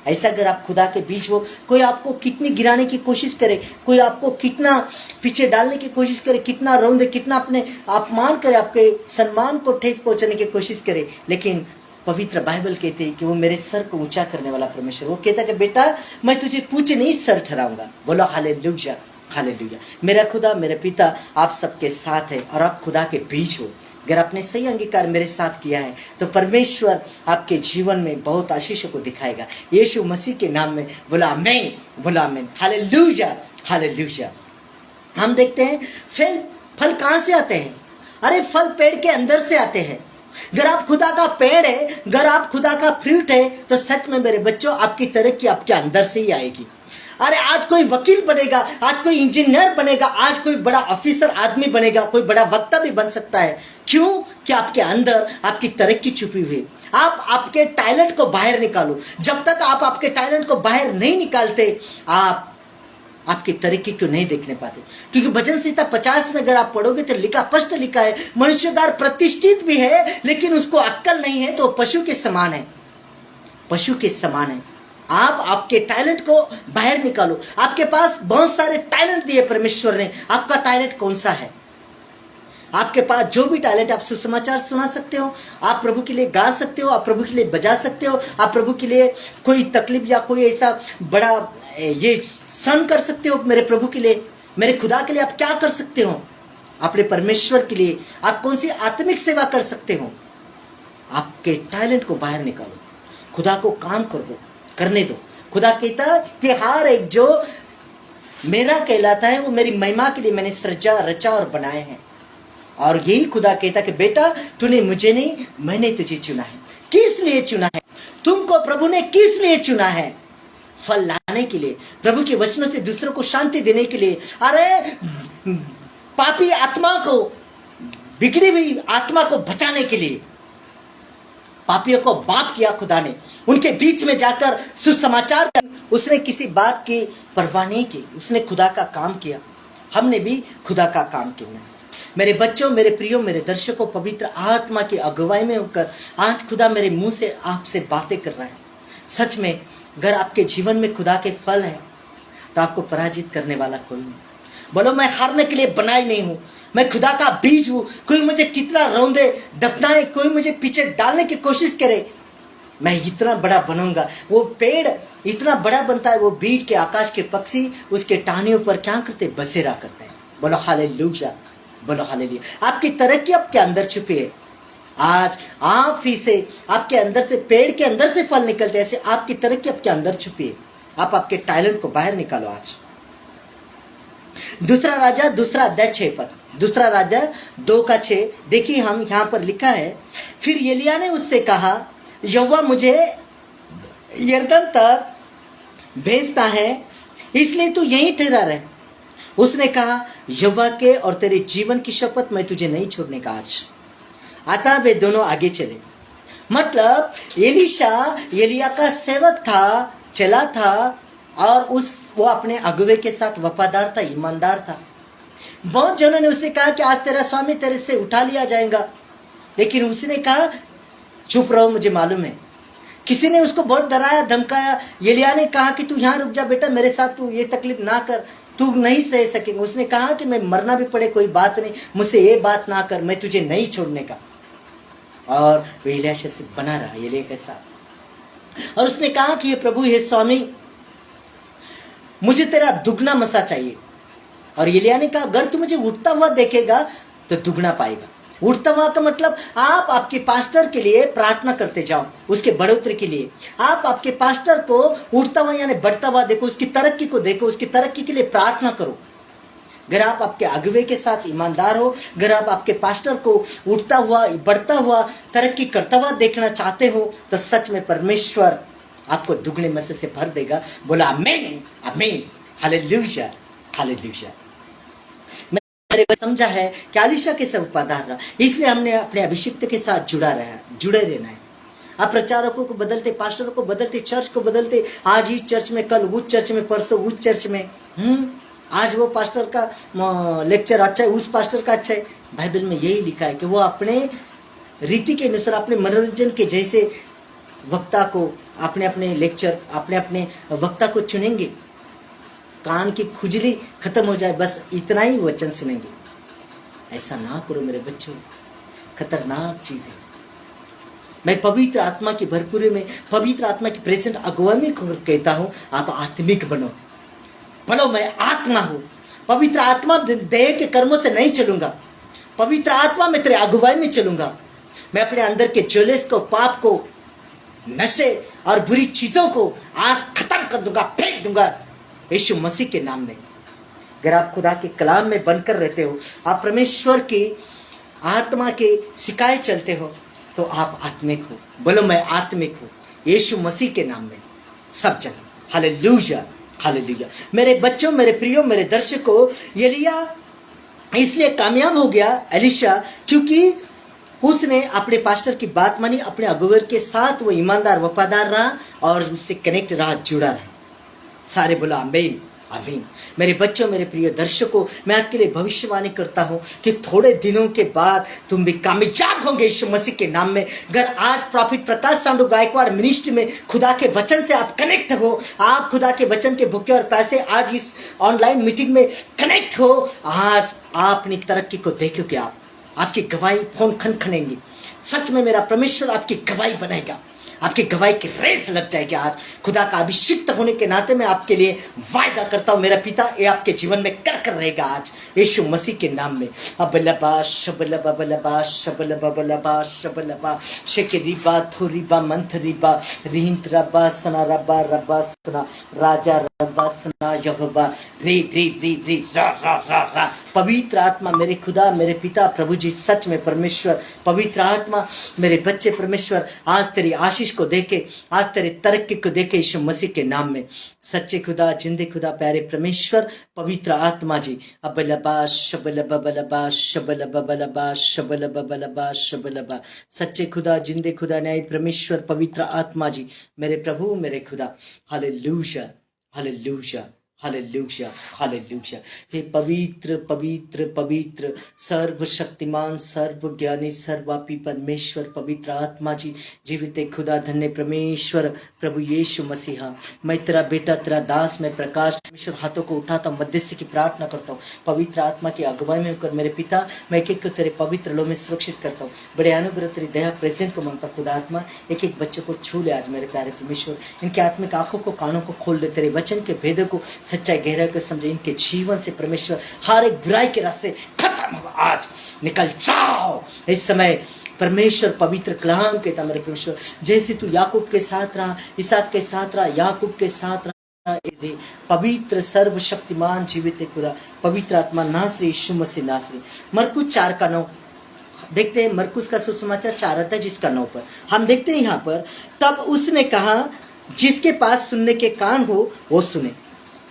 Speaker 1: ऐसा अगर आप खुदा के बीच हो, कोई आपको कितनी गिराने की कोशिश करे, कोई आपको कितना पीछे डालने की कोशिश करे, कितना रौंदे, कितना अपने अपमान करे, आपके सम्मान को ठेस पहुंचाने की कोशिश करे, लेकिन पवित्र बाइबल कहती है कि वो मेरे सर को ऊंचा करने वाला परमेश्वर। वो कहता है कि बेटा मैं तुझे पूछ नहीं सर ठहराऊंगा। बोलो हालेलुया, हालेलुया। मेरा खुदा, मेरे पिता आप सबके साथ है और आप खुदा के बीच हो। अगर आपने सही अंगीकार मेरे साथ किया है तो परमेश्वर आपके जीवन में बहुत आशीषों को दिखाएगा। यीशु मसीह के नाम में बोला आमीन, बोला आमीन, हालेलुया, हालेलुया। हम देखते हैं फल कहाँ से आते हैं? अरे फल पेड़ के अंदर से आते हैं। अगर आप खुदा का पेड़ है, अगर आप खुदा का फ्रूट है, तो सच में मेरे बच्चों आपकी तरक्की आपके अंदर से ही आएगी। अरे आज कोई वकील बनेगा, आज कोई इंजीनियर बनेगा, आज कोई बड़ा ऑफिसर आदमी बनेगा, कोई बड़ा वक्ता भी बन सकता है। क्यों? कि आपके अंदर आपकी तरक्की छुपी हुई है। आप आपके टैलेंट को बाहर निकालो। जब तक आप आपके टैलेंट को बाहर नहीं निकालते, आप आपकी तरक्की को नहीं देखने पाते। क्योंकि भजन संहिता 50 में अगर आप पढ़ोगे तो स्पष्ट लिखा है, मनुष्यदार प्रतिष्ठित भी है लेकिन उसको अक्कल नहीं है तो पशु के समान है, पशु के समान है। आप आपके टैलेंट को बाहर निकालो। आपके पास बहुत सारे टैलेंट दिए परमेश्वर ने, आपका टैलेंट कौन सा है? आपके पास जो भी टैलेंट, आप सुसमाचार सुना सकते हो, आप प्रभु के लिए गा सकते हो, आप प्रभु के लिए बजा सकते हो, आप प्रभु के लिए कोई तकलीफ या कोई ऐसा बड़ा ये सहन कर सकते हो। मेरे प्रभु के लिए, मेरे खुदा के लिए आप क्या कर सकते हो? अपने परमेश्वर के लिए आप कौन सी आत्मिक सेवा कर सकते हो? आपके टैलेंट को बाहर निकालो, खुदा को काम कर दो, करने दो। खुदा कहता कि हर एक जो मेरा कहलाता है वो मेरी महिमा के लिए मैंने सृजा, रचा और बनाए हैं। और यही खुदा कहता कि बेटा तूने मुझे नहीं, मैंने तुझे चुना है। किस लिए चुना है? तुमको प्रभु ने किस लिए चुना है? फल लाने के लिए, प्रभु के वचनों से दूसरों को शांति देने के लिए। अरे पापी आत्मा को, बिगड़ी हुई आत्मा को बचाने के लिए। पापियों को माफ किया खुदा ने, उनके बीच में जाकर सुसमाचार कर, उसने किसी बात की परवाह नहीं की, उसने खुदा का काम किया। हमने भी खुदा का काम किया। मेरे बच्चों, मेरे प्रियो, मेरे दर्शकों, पवित्र आत्मा की अगुवाई में होकर आज खुदा मेरे मुंह से आपसे बातें कर रहा है। सच में अगर आपके जीवन में खुदा के फल है तो आपको पराजित करने वाला कोई नहीं। बोलो मैं हारने के लिए बनाई नहीं हूं, मैं खुदा का बीज हूं। कोई मुझे कितना रौंदे दफनाए, कोई मुझे पीछे डालने की कोशिश करे, मैं इतना बड़ा बनूंगा। वो पेड़ इतना बड़ा बनता है, वो बीज के आकाश के पक्षी उसके टहनियों पर क्या करते? बसेरा करते हैं। बोलो हालेलुया, बोलो हालेलुया। आपकी तरक्की आपके अंदर छुपी है। आज आप ही से, आपके अंदर से, पेड़ के अंदर से फल निकलते, ऐसे आपकी तरक्की आपके अंदर छुपी है। आप आपके टैलेंट को बाहर निकालो आज। दूसरा राजा, दूसरा अध्याय 6 पद, दूसरा राजा 2:6 देखिए, हम यहाँ पर लिखा है, फिर एलिय्याह ने उससे कहा, यहोवा मुझे यरदन तक भेजता है, इसलिए तू यहीं ठहरा रहे। उसने कहा, यहोवा के और तेरे जीवन की शपथ, मैं तुझे नहीं छोड़ने का। आज आता वे दोनों आगे चले। मतलब एलीशा एलिय्याह का सेवक था, चला था, और वो अपने अगुवे के साथ वफादार था, ईमानदार था। बहुत जनों ने उसे कहा कि आज तेरा स्वामी तेरे से उठा लिया जाएगा, लेकिन उसने कहा चुप रहो, मुझे मालूम है। किसी ने उसको बहुत डराया, धमकाया। एलिय्याह ने कहा कि तू यहाँ रुक जा बेटा, मेरे साथ तू ये तकलीफ ना कर, तू नहीं सह सकेंगे। उसने कहा कि मैं मरना भी पड़े कोई बात नहीं, मुझसे ये बात ना कर, मैं तुझे नहीं छोड़ने का। और वो एलिय्याह से बना रहा, एलिय्याह के साथ। और उसने कहा कि ये प्रभु, ये स्वामी, मुझे तेरा दुगना मसा चाहिए। और एलिय्याह ने कहा, अगर तू मुझे उठता हुआ देखेगा तो दुगना पाएगा। उठता हुआ का मतलब आप आपके पास्टर के लिए प्रार्थना करते जाओ, उसके बढ़ोतरी के लिए। आप आपके पास्टर को उठता हुआ यानी बढ़ता हुआ देखो, उसकी तरक्की को देखो, उसकी तरक्की के लिए प्रार्थना करो। अगर आप आपके अगुवे के साथ ईमानदार हो, अगर आप आपके पास्टर को उठता हुआ, बढ़ता हुआ, तरक्की करता हुआ देखना चाहते हो, तो सच में परमेश्वर आपको दुगने मसे से भर देगा। बोला आमीन, आमीन, हालेलुया, हालेलुया। समझा है कि एलीशा के सब वफादार रहा, इसलिए हमने अपने अभिषिक्त के साथ जुड़े रहना है। आप प्रचारकों को बदलते, पास्टरों को बदलते, चर्च को बदलते, आज इस चर्च में, कल उस चर्च में, परसों उस चर्च में। आज वो पास्टर का लेक्चर अच्छा है, उस पास्टर का अच्छा है। बाइबल में यही लिखा है कि वो अपने रीति के अनुसार, अपने मनोरंजन के जैसे वक्ता को, अपने अपने लेक्चर, अपने अपने वक्ता को चुनेंगे। कान की खुजली खत्म हो जाए, बस इतना ही वचन सुनेंगे। ऐसा ना करो मेरे बच्चों, खतरनाक चीज है। मैं पवित्र आत्मा की भरपूरी में, पवित्र आत्मा की प्रेजेंट अगुवाई में कहता हूँ, आप आत्मिक बनो। बोलो मैं आत्मा हूँ। पवित्र आत्मा देह के कर्मों से नहीं चलूंगा, पवित्र आत्मा में तेरे अगुवाई में चलूंगा। मैं अपने अंदर के ज्वेलर्स को, पाप को, नशे और बुरी चीजों को आज खत्म कर दूंगा, फेंक दूंगा यीशु मसीह के नाम में। अगर आप खुदा के कलाम में बनकर रहते हो, आप परमेश्वर की आत्मा के सिखाए चलते हो, तो आप आत्मिक हो। बोलो मैं आत्मिक हूँ यीशु मसीह के नाम में सब जगह। Hallelujah, hallelujah. मेरे बच्चों, मेरे प्रियो, मेरे दर्शकों, एलिया इसलिए कामयाब हो गया, एलिशा, क्योंकि उसने अपने पास्टर की बात मानी, अपने अगुवर के साथ वो ईमानदार वफादार रहा और उससे कनेक्ट रहा, जुड़ा रहा। सारे बोला आमीन, आमीन। मेरे बच्चों, मेरे प्रिय दर्शकों, मैं आपके लिए भविष्यवाणी करता हूं कि थोड़े दिनों के बाद तुम भी कामयाब होंगे यीशु मसीह के नाम में। अगर आज प्रॉफिट प्रकाश सांडू गायकवाड़ मिनिस्ट्री में खुदा के वचन से आप कनेक्ट हो, आप खुदा के वचन के भूखे और प्यासे आज इस ऑनलाइन मीटिंग में कनेक्ट हो, आज आप अपनी तरक्की को देखोगे। आपकी गवाही फोन खनखनेंगी। सच में मेरा परमेश्वर आपकी गवाही बनेगा, आपकी गवाही की रेस लग जाएगी। आज खुदा का अभिषिक्त होने के नाते मैं आपके लिए वायदा करता हूं, मेरा पिता ये आपके जीवन में कर कर रहेगा आज यीशु मसीह के नाम में। अबलबा शबलबा बलबा शबलबा बलबा शबलबा शेकरीबा थोरीबा मंथरीबा रिंत रबा सना रबा रबा सना राजा रबा सना यहोवा रे रे रे रे रा रा रा रा। पवित्र आत्मा मेरे खुदा, मेरे पिता प्रभु जी, सच में परमेश्वर, पवित्र आत्मा मेरे बच्चे परमेश्वर, आज तेरी आशीष को देखे, आज तेरे तरक्की को देखे यीशु मसीह के नाम में। सच्चे खुदा, जिंदे खुदा, प्यारे परमेश्वर, पवित्र आत्मा जी, अबलबा शबलबा बलबा शबलबा बलबा शबलबा बलबा शबलबा। सच्चे खुदा, जिंदे खुदा, न्याय परमेश्वर, पवित्र आत्मा जी, मेरे प्रभु, मेरे खुदा। Hallelujah, hallelujah, hallelujah, hallelujah. हे पवित्र पवित्र पवित्र सर्वशक्तिमान, सर्वज्ञानी, सर्वव्यापी परमेश्वर, पवित्र आत्मा जी, जीवित खुदा, धन्य परमेश्वर, प्रभु यीशु मसीहा, मैं तेरा बेटा, तेरा दास, मैं प्रकाश परमेश्वर हाथों को उठाता हूँ, मध्यस्थी की प्रार्थना करता हूँ, पवित्र आत्मा की अगुवाई में होकर मेरे पिता, मैं एक एक को तेरे पवित्र लो में सुरक्षित करता हूँ। बड़े अनुग्रह तेरी दया प्रेजेंट को मांगता खुदा आत्मा, एक एक बच्चे को छू ले आज मेरे प्यारे परमेश्वर, इनके आत्मिक आंखों को, कानों को खोल दे, तेरे वचन के भेदों को, सच्चाई गहराई को समझे, इनके जीवन से परमेश्वर हर एक बुराई के रास्ते खत्म हो, आज निकल जाओ इस समय परमेश्वर। पवित्र कलाम कहता मेरे परमेश्वर, जैसे तू याकूब के साथ रहा, इसहाक के साथ रहा, याकूब के साथ रहा, पवित्र सर्वशक्तिमान जीवित खुदा, पवित्र आत्मा नासरी यीशु मसीह नासरी। मरकुस 4:9 देखते हैं, मरकुस का सुसमाचार 4 अध्याय जिसका 9 पर हम देखते हैं यहाँ पर, तब उसने कहा जिसके पास सुनने के कान हो वो सुने।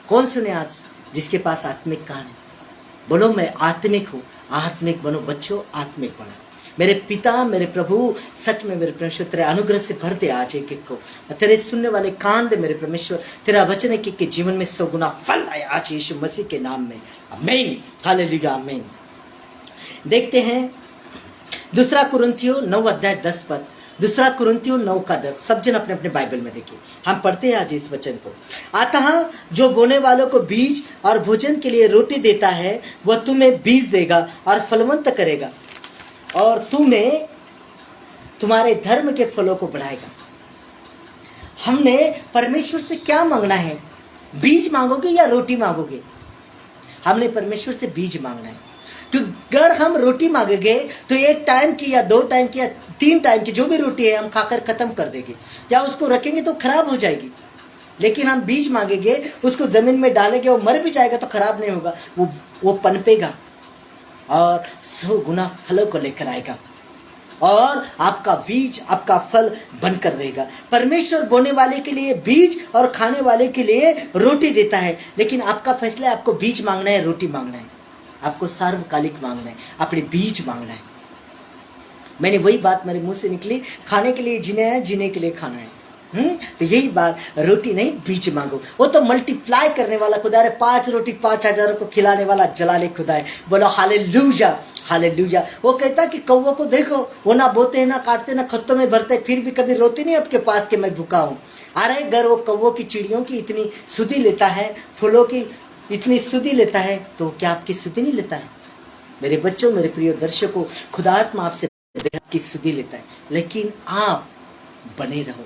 Speaker 1: कौन सुने आज? जिसके पास आत्मिक कान है। बोलो मैं आत्मिक हूँ। आत्मिक बनो बच्चों, आत्मिक बनो। मेरे पिता, मेरे प्रभु, सच में मेरे परमेश्वर तेरे अनुग्रह से भर दे आज एक एक को, तेरे सुनने वाले कान दे मेरे परमेश्वर, तेरा वचन एक एक के जीवन में 100 गुना फल आए आज यीशु मसीह के नाम में। आमीन, हालेलुया, आमीन। देखते हैं 2 कुरिन्थियों 9 अध्याय 10 पद, 2 कुरिन्थियों 9:10। सब जन अपने अपने बाइबल में देखिए, हम पढ़ते हैं आज इस वचन को। अतः जो बोने वालों को बीज और भोजन के लिए रोटी देता है, वह तुम्हें बीज देगा और फलवंत करेगा, और तुम्हें तुम्हारे धर्म के फलों को बढ़ाएगा। हमने परमेश्वर से क्या मांगना है? बीज मांगोगे या रोटी मांगोगे? हमने परमेश्वर से बीज मांगना है। तो अगर हम रोटी मांगेंगे तो 1 टाइम की या 2 टाइम की या 3 टाइम की जो भी रोटी है हम खाकर खत्म कर देंगे, या उसको रखेंगे तो खराब हो जाएगी। लेकिन हम बीज मांगेंगे, उसको जमीन में डालेंगे, वो मर भी जाएगा तो खराब नहीं होगा, वो पनपेगा और 100 गुना फलों को लेकर आएगा, और आपका बीज, आपका फल बनकर रहेगा। परमेश्वर बोने वाले के लिए बीज और खाने वाले के लिए रोटी देता है, लेकिन आपका फैसला है, आपको बीज मांगना है, रोटी मांगना है, आपको सार्वकालिक मांगना है, अपने बीज मांगना है। मैंने वही बात मेरे मुंह से निकली, खाने के लिए जीना है, जीने के लिए खाना है। तो यही बात, रोटी नहीं बीज मांगो। वो तो मल्टीप्लाई करने वाला खुदा है, 5 रोटी 5,000 को खिलाने वाला जलाले खुदा है। बोलो हालेलुया, हालेलुया। वो कहता कि कौवों को देखो, वो ना बोते हैं, ना काटते, ना खत्तों में भरते, फिर भी कभी रोती नहीं आपके पास कि मैं भूखा हूँ। अरे अगर वो कौवों की, चिड़ियों की इतनी सुधि लेता है, फूलों की इतनी सुधि लेता है, तो क्या आपकी सुधि नहीं लेता है? मेरे बच्चों, मेरे प्रिय दर्शकों, खुदात्मा आपसे बेहद की सुधी लेता है, लेकिन आप बने रहो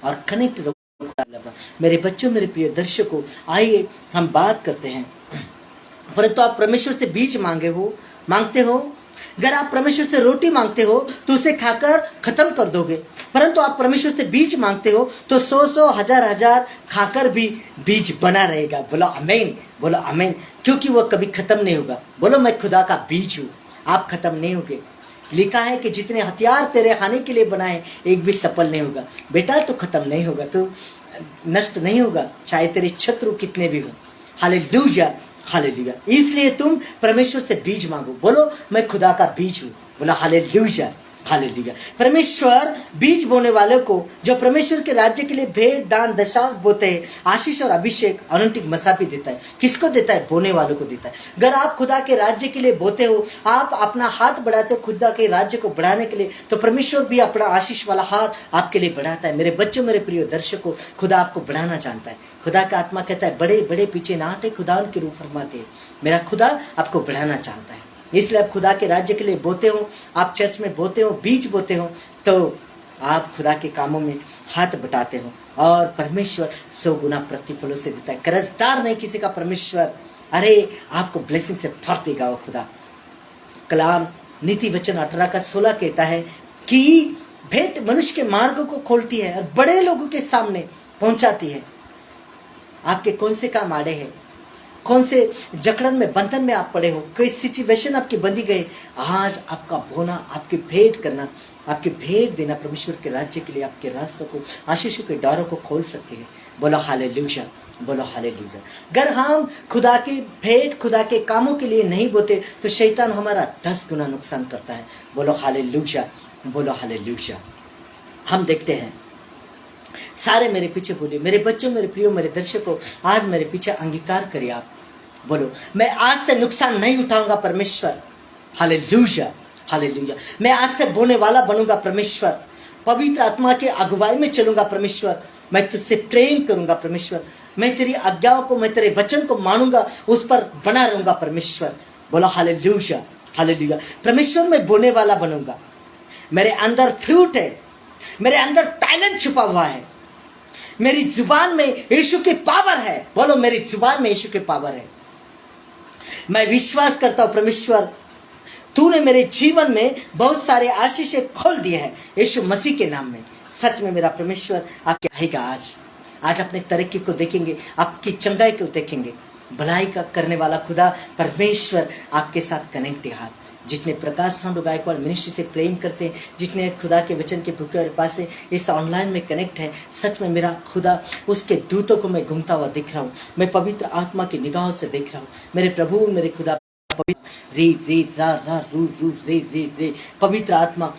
Speaker 1: और कनेक्ट रहो। मेरे बच्चों, मेरे प्रिय दर्शकों, आइए हम बात करते हैं। परंतु आप परमेश्वर से बीज मांगते हो। अगर आप परमेश्वर से रोटी मांगते हो तो उसे खाकर खत्म कर दोगे, परंतु आप परमेश्वर से बीज मांगते हो तो 100 हजार खाकर भी बीज बना रहेगा। बोलो आमीन, बोलो आमीन, क्योंकि वह कभी खत्म नहीं होगा। बोलो मैं खुदा का बीज हूँ, आप खत्म नहीं होगे। लिखा है कि जितने हथियार तेरे खाने के लिए बनाए एक भी सफल नहीं होगा। बेटा तो खत्म नहीं होगा, तो नष्ट नहीं होगा, चाहे तेरे शत्रु कितने भी हो। Hallelujah, hallelujah. इसलिए तुम परमेश्वर से बीज मांगो। बोलो मैं खुदा का बीज हूँ। बोला हालेलुया, हालेलुया। परमेश्वर बीज बोने वालों को, जो परमेश्वर के राज्य के लिए भेंट, दान, दशांश बोते हैं, आशीष और अभिषेक, अनंतिक मसाफी देता है। किसको देता है? बोने वालों को देता है। अगर आप खुदा के राज्य के लिए बोते हो, आप अपना हाथ बढ़ाते हो खुदा के राज्य को बढ़ाने के लिए, तो परमेश्वर भी अपना आशीष वाला हाथ आपके लिए बढ़ाता है। मेरे बच्चों, मेरे प्रिय दर्शकों, खुदा आपको बढ़ाना चाहता है। खुदा का आत्मा कहता है बड़े बड़े पीछे ना हटे, खुदा उनके रूप फरमाते हैं। मेरा खुदा आपको बढ़ाना चाहता है। इसलिए आप खुदा के राज्य के लिए बोते हो, आप चर्च में बोते हो, बीज बोते हो, तो आप खुदा के कामों में हाथ बटाते हो और परमेश्वर 100 गुना प्रतिफलों से देता है। कर्जदार नहीं किसी का परमेश्वर, अरे आपको ब्लेसिंग से भर देगा वो खुदा। कलाम नीति वचन 18:16 कहता है कि भेंट मनुष्य के मार्ग को खोलती है और बड़े लोगों के सामने पहुंचाती है। आपके कौन से काम आड़े हैं? कौन से जकड़न में, बंधन में आप पड़े हो? कोई सिचुएशन आपकी बंधी गई, आज आपका बोना, आपकी भेंट करना, आपकी भेंट देना परमेश्वर के राज्य के लिए आपके रास्तों को, आशीषों के द्वारों को खोल सकते हैं। बोलो हालेलुया, बोलो हालेलुया। अगर हम खुदा की भेंट, खुदा के कामों के लिए नहीं बोते तो शैतान हमारा 10 गुना नुकसान करता है। बोलो हालेलुया, बोलो हालेलुया। हम देखते हैं, सारे मेरे पीछे बोलिए, मेरे बच्चों, मेरे प्रियो, मेरे दर्शकों, आज मेरे पीछे अंगीकार करिए आप। बोलो मैं आज से नुकसान नहीं उठाऊंगा परमेश्वर। Hallelujah, hallelujah. मैं आज से बोने वाला बनूंगा परमेश्वर। पवित्र आत्मा के अगुवाई में चलूंगा परमेश्वर। मैं तुझसे प्रेम करूंगा परमेश्वर। मैं तेरी आज्ञाओं को, मैं तेरे वचन को मानूंगा, उस पर बना रहूंगा परमेश्वर। बोला हालेलुया, हालेलुया। परमेश्वर मैं बोने वाला बनूंगा। मेरे अंदर फ्रूट है, मेरे अंदर टैलेंट छुपा हुआ है। मेरी जुबान में यीशु की पावर है। बोलो मेरी जुबान में यीशु की पावर है। मैं विश्वास करता हूं परमेश्वर, तूने मेरे जीवन में बहुत सारे आशीषें खोल दिए हैं यीशु मसीह के नाम में। सच में मेरा परमेश्वर आपके आएगा। आज अपने तरक्की को देखेंगे, आपकी चंगाई को देखेंगे। भलाई का करने वाला खुदा परमेश्वर आपके साथ कनेक्ट है। आज जितने प्रकाश साउंड गायकवाड़ मिनिस्ट्री से प्रेम करते हैं, जितने खुदा के वचन के भूखे और पास से इस ऑनलाइन में कनेक्ट है, सच में मेरा खुदा, उसके दूतों को मैं घूमता हुआ दिख रहा हूँ। मैं पवित्र आत्मा की निगाहों से देख रहा हूँ। मेरे प्रभु, मेरे खुदा पवित्र रे रे रा रा रू रू रे रे रे। पवित्र आत्मा,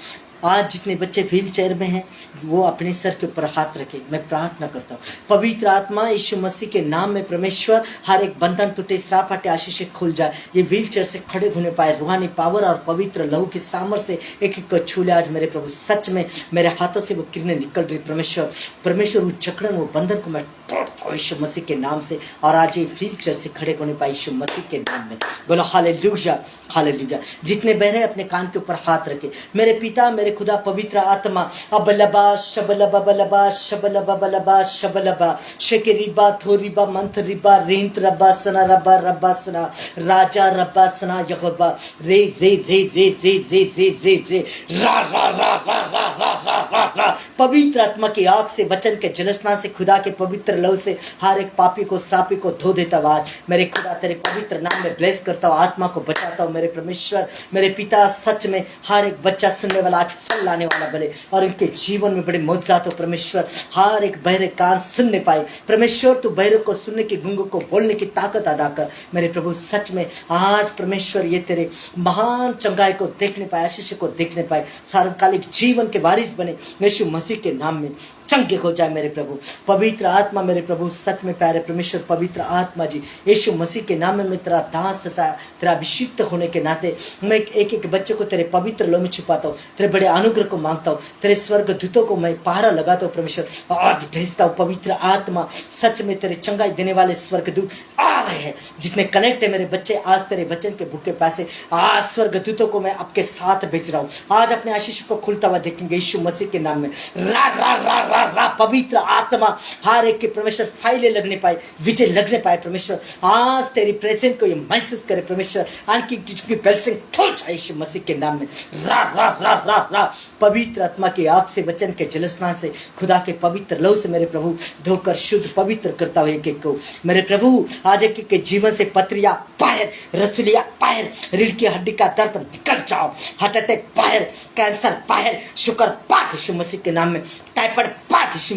Speaker 1: आज जितने बच्चे व्हील चेयर में हैं वो अपने सर के ऊपर हाथ रखे। मैं प्रार्थना करता हूँ पवित्र आत्मा यीशु मसीह के नाम में परमेश्वर, हर एक बंधन टूटे, श्राप हटे, आशीषें खुल जाए। ये व्हील चेयर से खड़े होने पाए। रूहानी पावर और पवित्र लहू की सामर्थ्य से एक एक को छू ले आज मेरे प्रभु। सच में मेरे हाथों से वो किरणें निकल रही परमेश्वर वो जकड़न, वो बंधन को मैं तोड़ता हूँ यीशु मसीह के नाम से। और आज ये व्हील चेयर से खड़े होने पाए यीशु मसीह के नाम में। बोलो हालेलुया, हालेलुया। जितने बहरे अपने कान के ऊपर हाथ रखे, मेरे पिता, मेरे खुदा पवित्र आत्मा, अबलबा शबलबा बलबा शबलबा बलबा शबलबा शेकेरिबा थोरिबा मंथरिबा रेंत रबा सना रबा रबा सना राजा रबा सना यहोवा रे रे रे रे रे रे रे रे रे रा रा रा रा रा रा रा रा। पवित्र आत्मा की आग से, वचन के जलस्नान से, खुदा के पवित्र लहू से हर एक पापी को, श्रापी को धो देता हूँ। आज मेरे खुदा तेरे पवित्र नाम में ब्लेस करता हूँ, आत्मा को बचाता हूँ। मेरे परमेश्वर, मेरे पिता, सच में हर एक बच्चा सुनने वाला आज फल लाने वाला बने और इनके जीवन में बड़े मौजूद हो परमेश्वर। हर एक बहरे कान सुनने पाए परमेश्वर। तू बहरों को सुनने की, गूंगों को बोलने की ताकत अदा कर मेरे प्रभु। सच में आज परमेश्वर ये तेरे महान चंगाई को देखने पाए, आशीष को देखने पाए, सार्वकालिक जीवन के वारिस बने यीशु मसीह के नाम में। चंगे हो जाए मेरे प्रभु। पवित्र आत्मा मेरे प्रभु, सच में प्यारे परमेश्वर, पवित्र आत्मा जी यीशु मसीह के नाम में मैं तेरा दास तेरा अभिषिक्त होने के नाते मैं एक एक बच्चे को तेरे पवित्र लहू में छुपाता हूँ। तेरे बड़े अनुग्रह को मांगता हूँ। तेरे स्वर्ग दूतों को मैं पहरा लगाता हूँ परमेश्वर। आज भेजता हूँ पवित्र आत्मा, सच में तेरे चंगाई देने वाले स्वर्ग दूत आज रहे हैं, जितने कनेक्ट है मेरे बच्चे आज तेरे वचन के भूखे प्यासे, आज स्वर्गदूतों को मैं आपके साथ भेज रहा हूँ। आज अपने आशीष को खुलता हुआ देखेंगे यीशु मसीह के नाम में। रा रा रा रा रा पवित्र आत्मा हर एक के परमेश्वर फाइलें लगने पाए, विजय लगने पाए परमेश्वर। आज तेरी प्रेजेंस को ये महसूस करे परमेश्वर, आंकी की ब्लेसिंग खुल जाए यीशु मसीह के नाम में। रा रा रा रा रा पवित्र आत्मा की आग से, वचन के जलस्नान से, खुदा के पवित्र लहू से मेरे प्रभु धोकर शुद्ध पवित्र करता हुआ एक एक को मेरे प्रभु आज एक के जीवन से पथरिया बाहर, रसुलिया बाहर, रीढ़ की हड्डी का दर्द निकल जाओ, हार्ट अटैक बाहर, कैंसर बाहर, शुगर पाक यीशु मसीह के नाम में, टाइफाइड पाक यीशु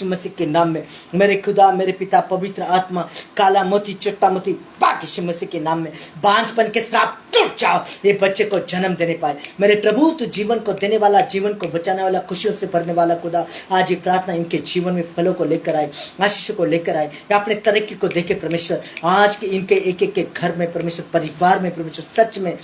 Speaker 1: मसीह के नाम में। मेरे खुदा मेरे पिता पवित्र आत्मा काला मोती चिट्टा मोती पाक यीशु मसीह के नाम में। बांझपन के श्राप टूट जाओ, ये बच्चे को जन्म देने पाए मेरे प्रभु। तू जीवन को देने वाला, जीवन को बचाने वाला, खुशियों से भरने वाला खुदा, आज ये प्रार्थना इनके जीवन में फलों को लेकर आए, आशीषों को लेकर आए, या अपने तरक्की को देखे परमेश्वर। आज के इनके एक एक के घर में परमेश्वर, परिवार में परमेश्वर, सच में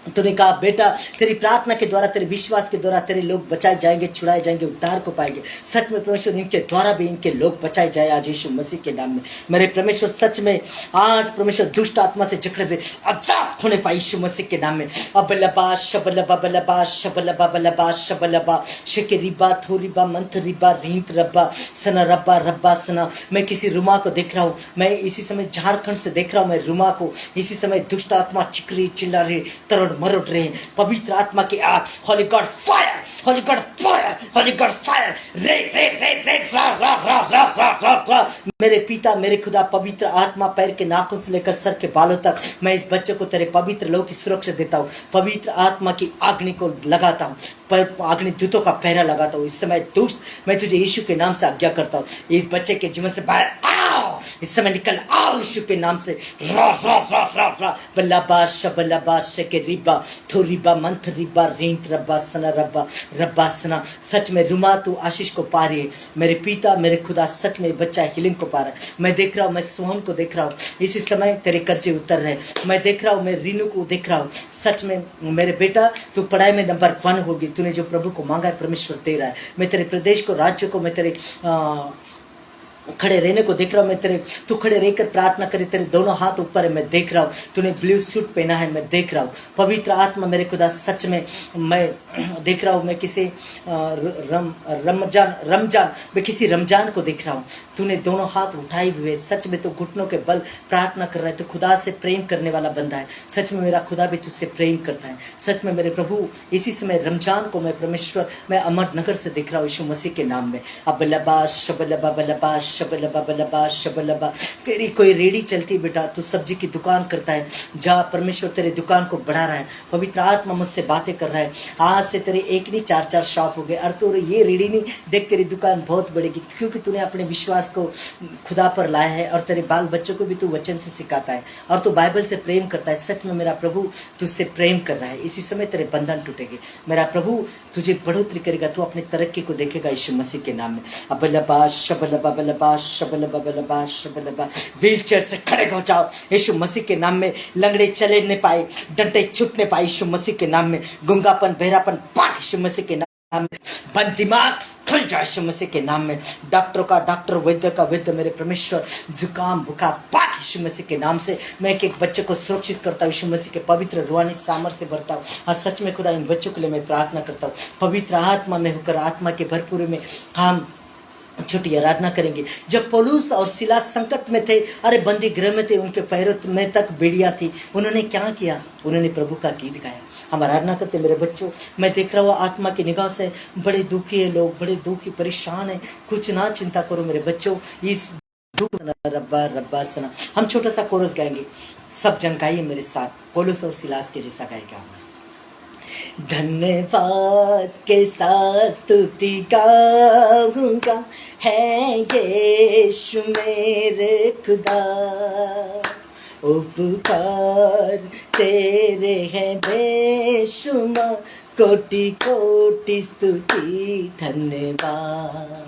Speaker 1: तूने कहा बेटा तेरी प्रार्थना के द्वारा, तेरे विश्वास के द्वारा तेरे लोग बचाए जाएंगे, छुड़ाए जाएंगे, उद्धार को पाएंगे। सच में परमेश्वर इनके द्वारा भी इनके लोग बचाए जाए आज यीशु मसीह के नाम में। मेरे परमेश्वर सच में आज परमेश्वर दुष्ट आत्मा से जकड़े हुए आजाद होने पाए यीशु मसीह के नाम में। अबलबा शबलबा बलबा शबलबा बलबा शबलबा शिकरिबा थोरिबा मंथरिबा रींत रब्बा सना रब्बा रब्बा सना। मैं किसी रुमा को देख रहा हूँ, मैं इसी समय झारखंड से देख रहा हूँ, मैं रुमा को इसी समय दुष्ट आत्मा चिकरी चिल्ला रही, तरोड़ मरोड़ रहे हैं। पवित्र आत्मा की आग, Holi God fire, Holi God fire, Holi God fire, रे रे रे रे रा रा रा रा रा रा रा। मेरे पिता मेरे खुदा पवित्र आत्मा पैर के नाखून से लेकर सर के बालों तक मैं इस बच्चे को तेरे पवित्र लहू की सुरक्षा देता हूँ। पवित्र आत्मा की अग्नि को लगाता हूँ, अग्नि दूतों का पहरा लगाता हूँ। इस समय दुष्ट मैं तुझे यीशु के नाम से आज्ञा करता हूँ, इस बच्चे के जीवन से बाहर आओ, इस समय निकल आओ यीशु के नाम से। रा रा रा रा रा बल्लाबा शबल्लाबा शके रिबा थोरिबा मंथ रिबा रींत रब्बा सना रब्बा रब्बा सना। सच में रुमा तू आशीष को पा रही है मेरे पिता मेरे खुदा, सच में बच्चा हीलिंग को पा रहा है। मैं देख रहा हूँ, मैं सोहन को देख रहा हूँ, इसी समय तेरे कर्जे उतर रहे हैं। मैं देख रहा हूँ, मैं रीनू को देख रहा हूँ। सच में मेरे बेटा तू पढ़ाई में नंबर 1 होगी, तूने जो प्रभु को मांगा है परमेश्वर दे रहा है। मैं तेरे प्रदेश को, राज्य को, मैं तेरे खड़े रहने को देख रहा हूँ। मैं तेरे तू खड़े रहकर प्रार्थना करे, तेरे दोनों हाथ ऊपर है, मैं देख रहा हूँ। तूने ब्लू सूट पहना है, मैं देख रहा हूँ। पवित्र आत्मा मेरे खुदा सच में मैं देख रहा हूँ। मैं किसी रमजान मैं किसी रमजान को देख रहा हूँ। तूने दोनों हाथ उठाए हुए, सच में तो घुटनों के बल प्रार्थना कर रहा है। तो खुदा से प्रेम करने वाला बंदा है। सच में मेरा खुदा भी तुझसे प्रेम करता है। सच में मेरे प्रभु इसी समय रमजान को मैं परमेश्वर मैं अमरनगर से देख रहा हूँ यीशु मसीह के नाम में। अबलबा शबलबा बलबा शबलबा बलबा शबलबा। तेरी कोई रेडी चलती बेटा, तू सब्जी की दुकान करता है, जहाँ परमेश्वर तेरे दुकान को बढ़ा रहा है। पवित्र आत्मा मुझसे बातें कर रहा है। आज से तेरे एक नहीं 4-4 शॉप हो गए। और तू ये रेडी नहीं, देख तेरी दुकान बहुत बढ़ेगी, क्योंकि तूने अपने विश्वास को खुदा पर लाया है और तेरे बाल बच्चों को भी तू वचन से सिखाता है और तू बाइबल से प्रेम करता है। सच में मेरा प्रभु तुझसे प्रेम कर रहा है। इसी समय तेरे बंधन टूटेंगे। मेरा प्रभु तुझे बढ़ोतरी करेगा, तू अपनी तरक्की को देखेगा यीशु मसीह के नाम में। अबलबा शबलबा बलबा शबलबा बलबा शबलबा। व्हील चेयर से खड़े हो जाओ यीशु मसीह के नाम में। लंगड़े चले नहीं पाए, डंडे छूटने पाए यीशु मसीह के नाम में। गुंगापन बहरापन पाक यीशु मसीह के नाम में। बंद दिमाग खुल जाए यीशु मसीह के नाम में। डॉक्टरों का डॉक्टर, वैद्य का वैद्य, मेरे परमेश्वर जुकाम बुखार पाक यीशु मसीह के नाम से। मैं एक बच्चे को सुरक्षित करता हूँ यीशु मसीह के पवित्र रूहानी सामर्थ्य से भरता हूँ। और सच में खुदा इन बच्चों के लिए मैं प्रार्थना करता हूँ। पवित्र आत्मा में होकर आत्मा के भरपूरी में हम छोटी आराधना करेंगे। जब पौलुस और सिलास संकट में थे, अरे बंदी गृह में थे, उनके पैरों में तक बेड़ियां थी, उन्होंने क्या किया? उन्होंने प्रभु का गीत गाया। हम आराधना करते मेरे बच्चों। मैं देख रहा हूँ आत्मा की निगाह से बड़े दुखी है लोग, बड़े दुखी परेशान है। कुछ ना चिंता करो मेरे बच्चों। इस रब्बा रब्बा सना, हम छोटा सा कोरस गाएंगे, सब जन गाइए मेरे साथ। पौलुस और सिलास के जैसा गाएगा। धन्यवाद के साथ स्तुति गाऊंगा है यीशु मेरे खुदा। उपकार तेरे है बेशुमार, कोटि कोटि स्तुति धन्यवाद।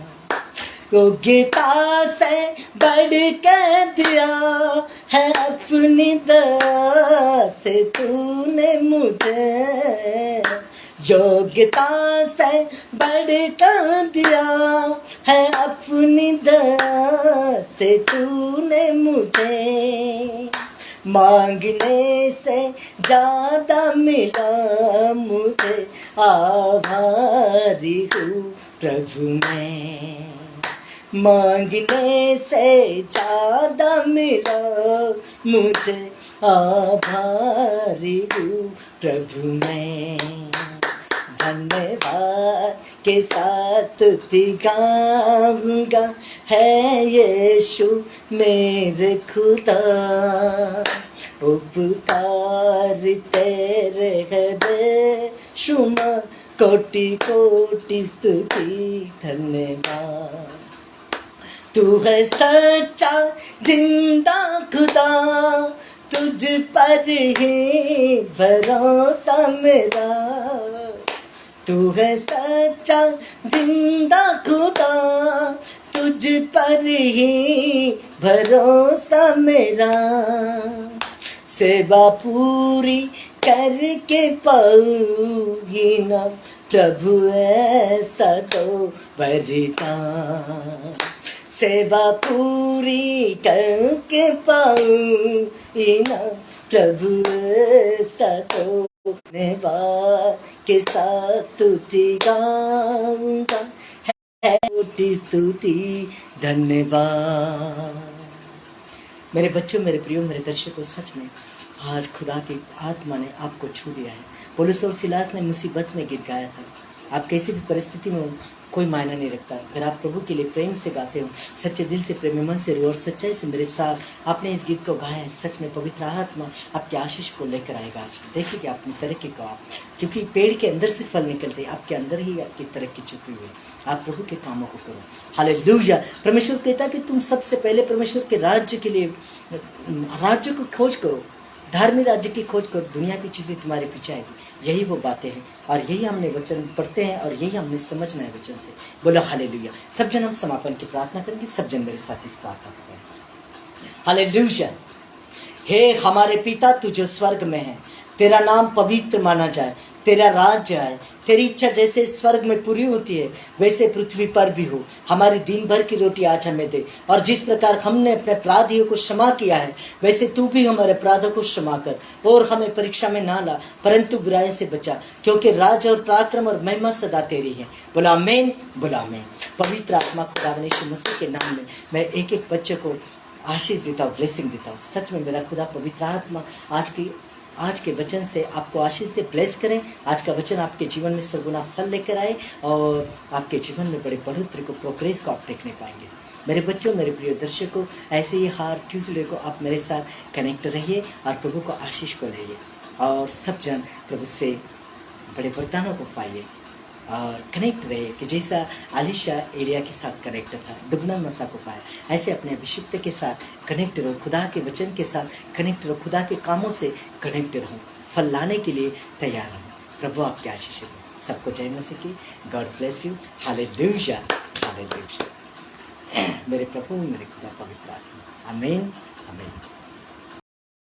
Speaker 1: योग्यता से बढ़ के दिया है अपनी दया से तूने मुझे। योग्यता से बढ़ कर दिया है अपनी दया से तूने मुझे, मांगने से ज्यादा मिला मुझे, आभारी हूँ प्रभु मैं। मांगने से ज्यादा मिला मुझे, आभारी हूँ प्रभु मैं। धन्यवाद के साथ स्तुति गाऊंगा, है यीशु मेरे खुदा। उपकार तेरे हृदय शुमा, कोटि कोटि स्तुति धन्यवाद। तू है सच्चा जिंदा खुदा, तुझ पर ही भरोसा मेरा। तू है सच्चा जिंदा खुदा, तुझ पर ही भरोसा मेरा। सेवा पूरी करके पाऊंगी ना प्रभु ऐसा तो वरदान। सेवा पूरी करके पाऊंगी ना प्रभु ऐसा तो। धन्यवाद के साथ स्तुति गाऊंगा, है कोटि स्तुति धन्यवाद। मेरे बच्चों, मेरे प्रियो, मेरे दर्शकों, सच में आज खुदा की आत्मा ने आपको छू लिया है। पौलुस और सिलास ने मुसीबत में गीत गाया था। आप कैसी भी परिस्थिति में हो, कोई मायना नहीं रखता। अगर आप प्रभु के लिए प्रेम से गाते हो, सच्चे दिल से, प्रेमी मन से और सच्चाई से मेरे साथ आपने इस गीत को गाया है, सच में पवित्र आत्मा आपके आशीष को लेकर आएगा। देखिए कि आपने तरक्की को, आप क्योंकि पेड़ के अंदर से फल निकलते, आपके अंदर ही आपकी तरक्की छुपी हुई है। आप प्रभु के कामों को करो। हालेलुया। परमेश्वर कहता है कि तुम सबसे पहले परमेश्वर के राज्य के लिए, राज्य को खोज करो, धार्मिक राज्य की खोज करो, दुनिया की चीज़ें तुम्हारे पीछे आएगी। यही वो बातें हैं और यही हमने वचन पढ़ते हैं और यही हमने समझना है वचन से। बोलो हालेलुया। सब जन हम समापन की प्रार्थना करेंगे। सब जन मेरे साथ इस प्रार्थना करें। हालेलुया। हे हमारे पिता, तू जो स्वर्ग में है, तेरा नाम पवित्र माना जाए, तेरा राज्य आए, तेरी इच्छा जैसे स्वर्ग में पूरी होती है वैसे पृथ्वी पर भी हो। हमारी दिन भर की रोटी आज हमें दे, और जिस प्रकार हमने अपने अपराधियों को क्षमा किया है वैसे तू भी हमारे अपराधों को क्षमा कर, और हमें परीक्षा में ना ला परंतु बुराई से बचा, क्योंकि राज और पराक्रम और महिमा सदा तेरी है। बोला आमीन, बोला आमीन। पवित्र आत्मा खुदा यीशु मसीह के नाम में मैं एक एक बच्चे को आशीष देता हूँ, ब्लेसिंग देता हूँ। सच में मेरा खुदा पवित्र आत्मा आज के वचन से आपको आशीष से ब्लेस करें। आज का वचन आपके जीवन में सरगुना फल लेकर आए और आपके जीवन में बड़े बढ़ोतरी को, प्रोग्रेस को आप देखने पाएंगे। मेरे बच्चों, मेरे प्रिय दर्शकों, ऐसे ही हर ट्यूसडे को आप मेरे साथ कनेक्ट रहिए और प्रभु को आशीष को लाइए, और सब जन प्रभु से बड़े वरदानों को पाइए और कनेक्ट रहे कि जैसा आलिशा एलिया के साथ कनेक्ट था, दुगना मसा को पाया, ऐसे अपने अभिषिक्त के साथ कनेक्ट रहो, खुदा के वचन के साथ कनेक्ट रहो, खुदा के कामों से कनेक्ट रहो, फल लाने के लिए तैयार रहो। प्रभु आपके आशीष दें। सबको जय मसीह की। God bless you. Hallelujah, hallelujah. मेरे प्रभु, मेरे खुदा पवित्र आत्मा। आमीन, आमीन।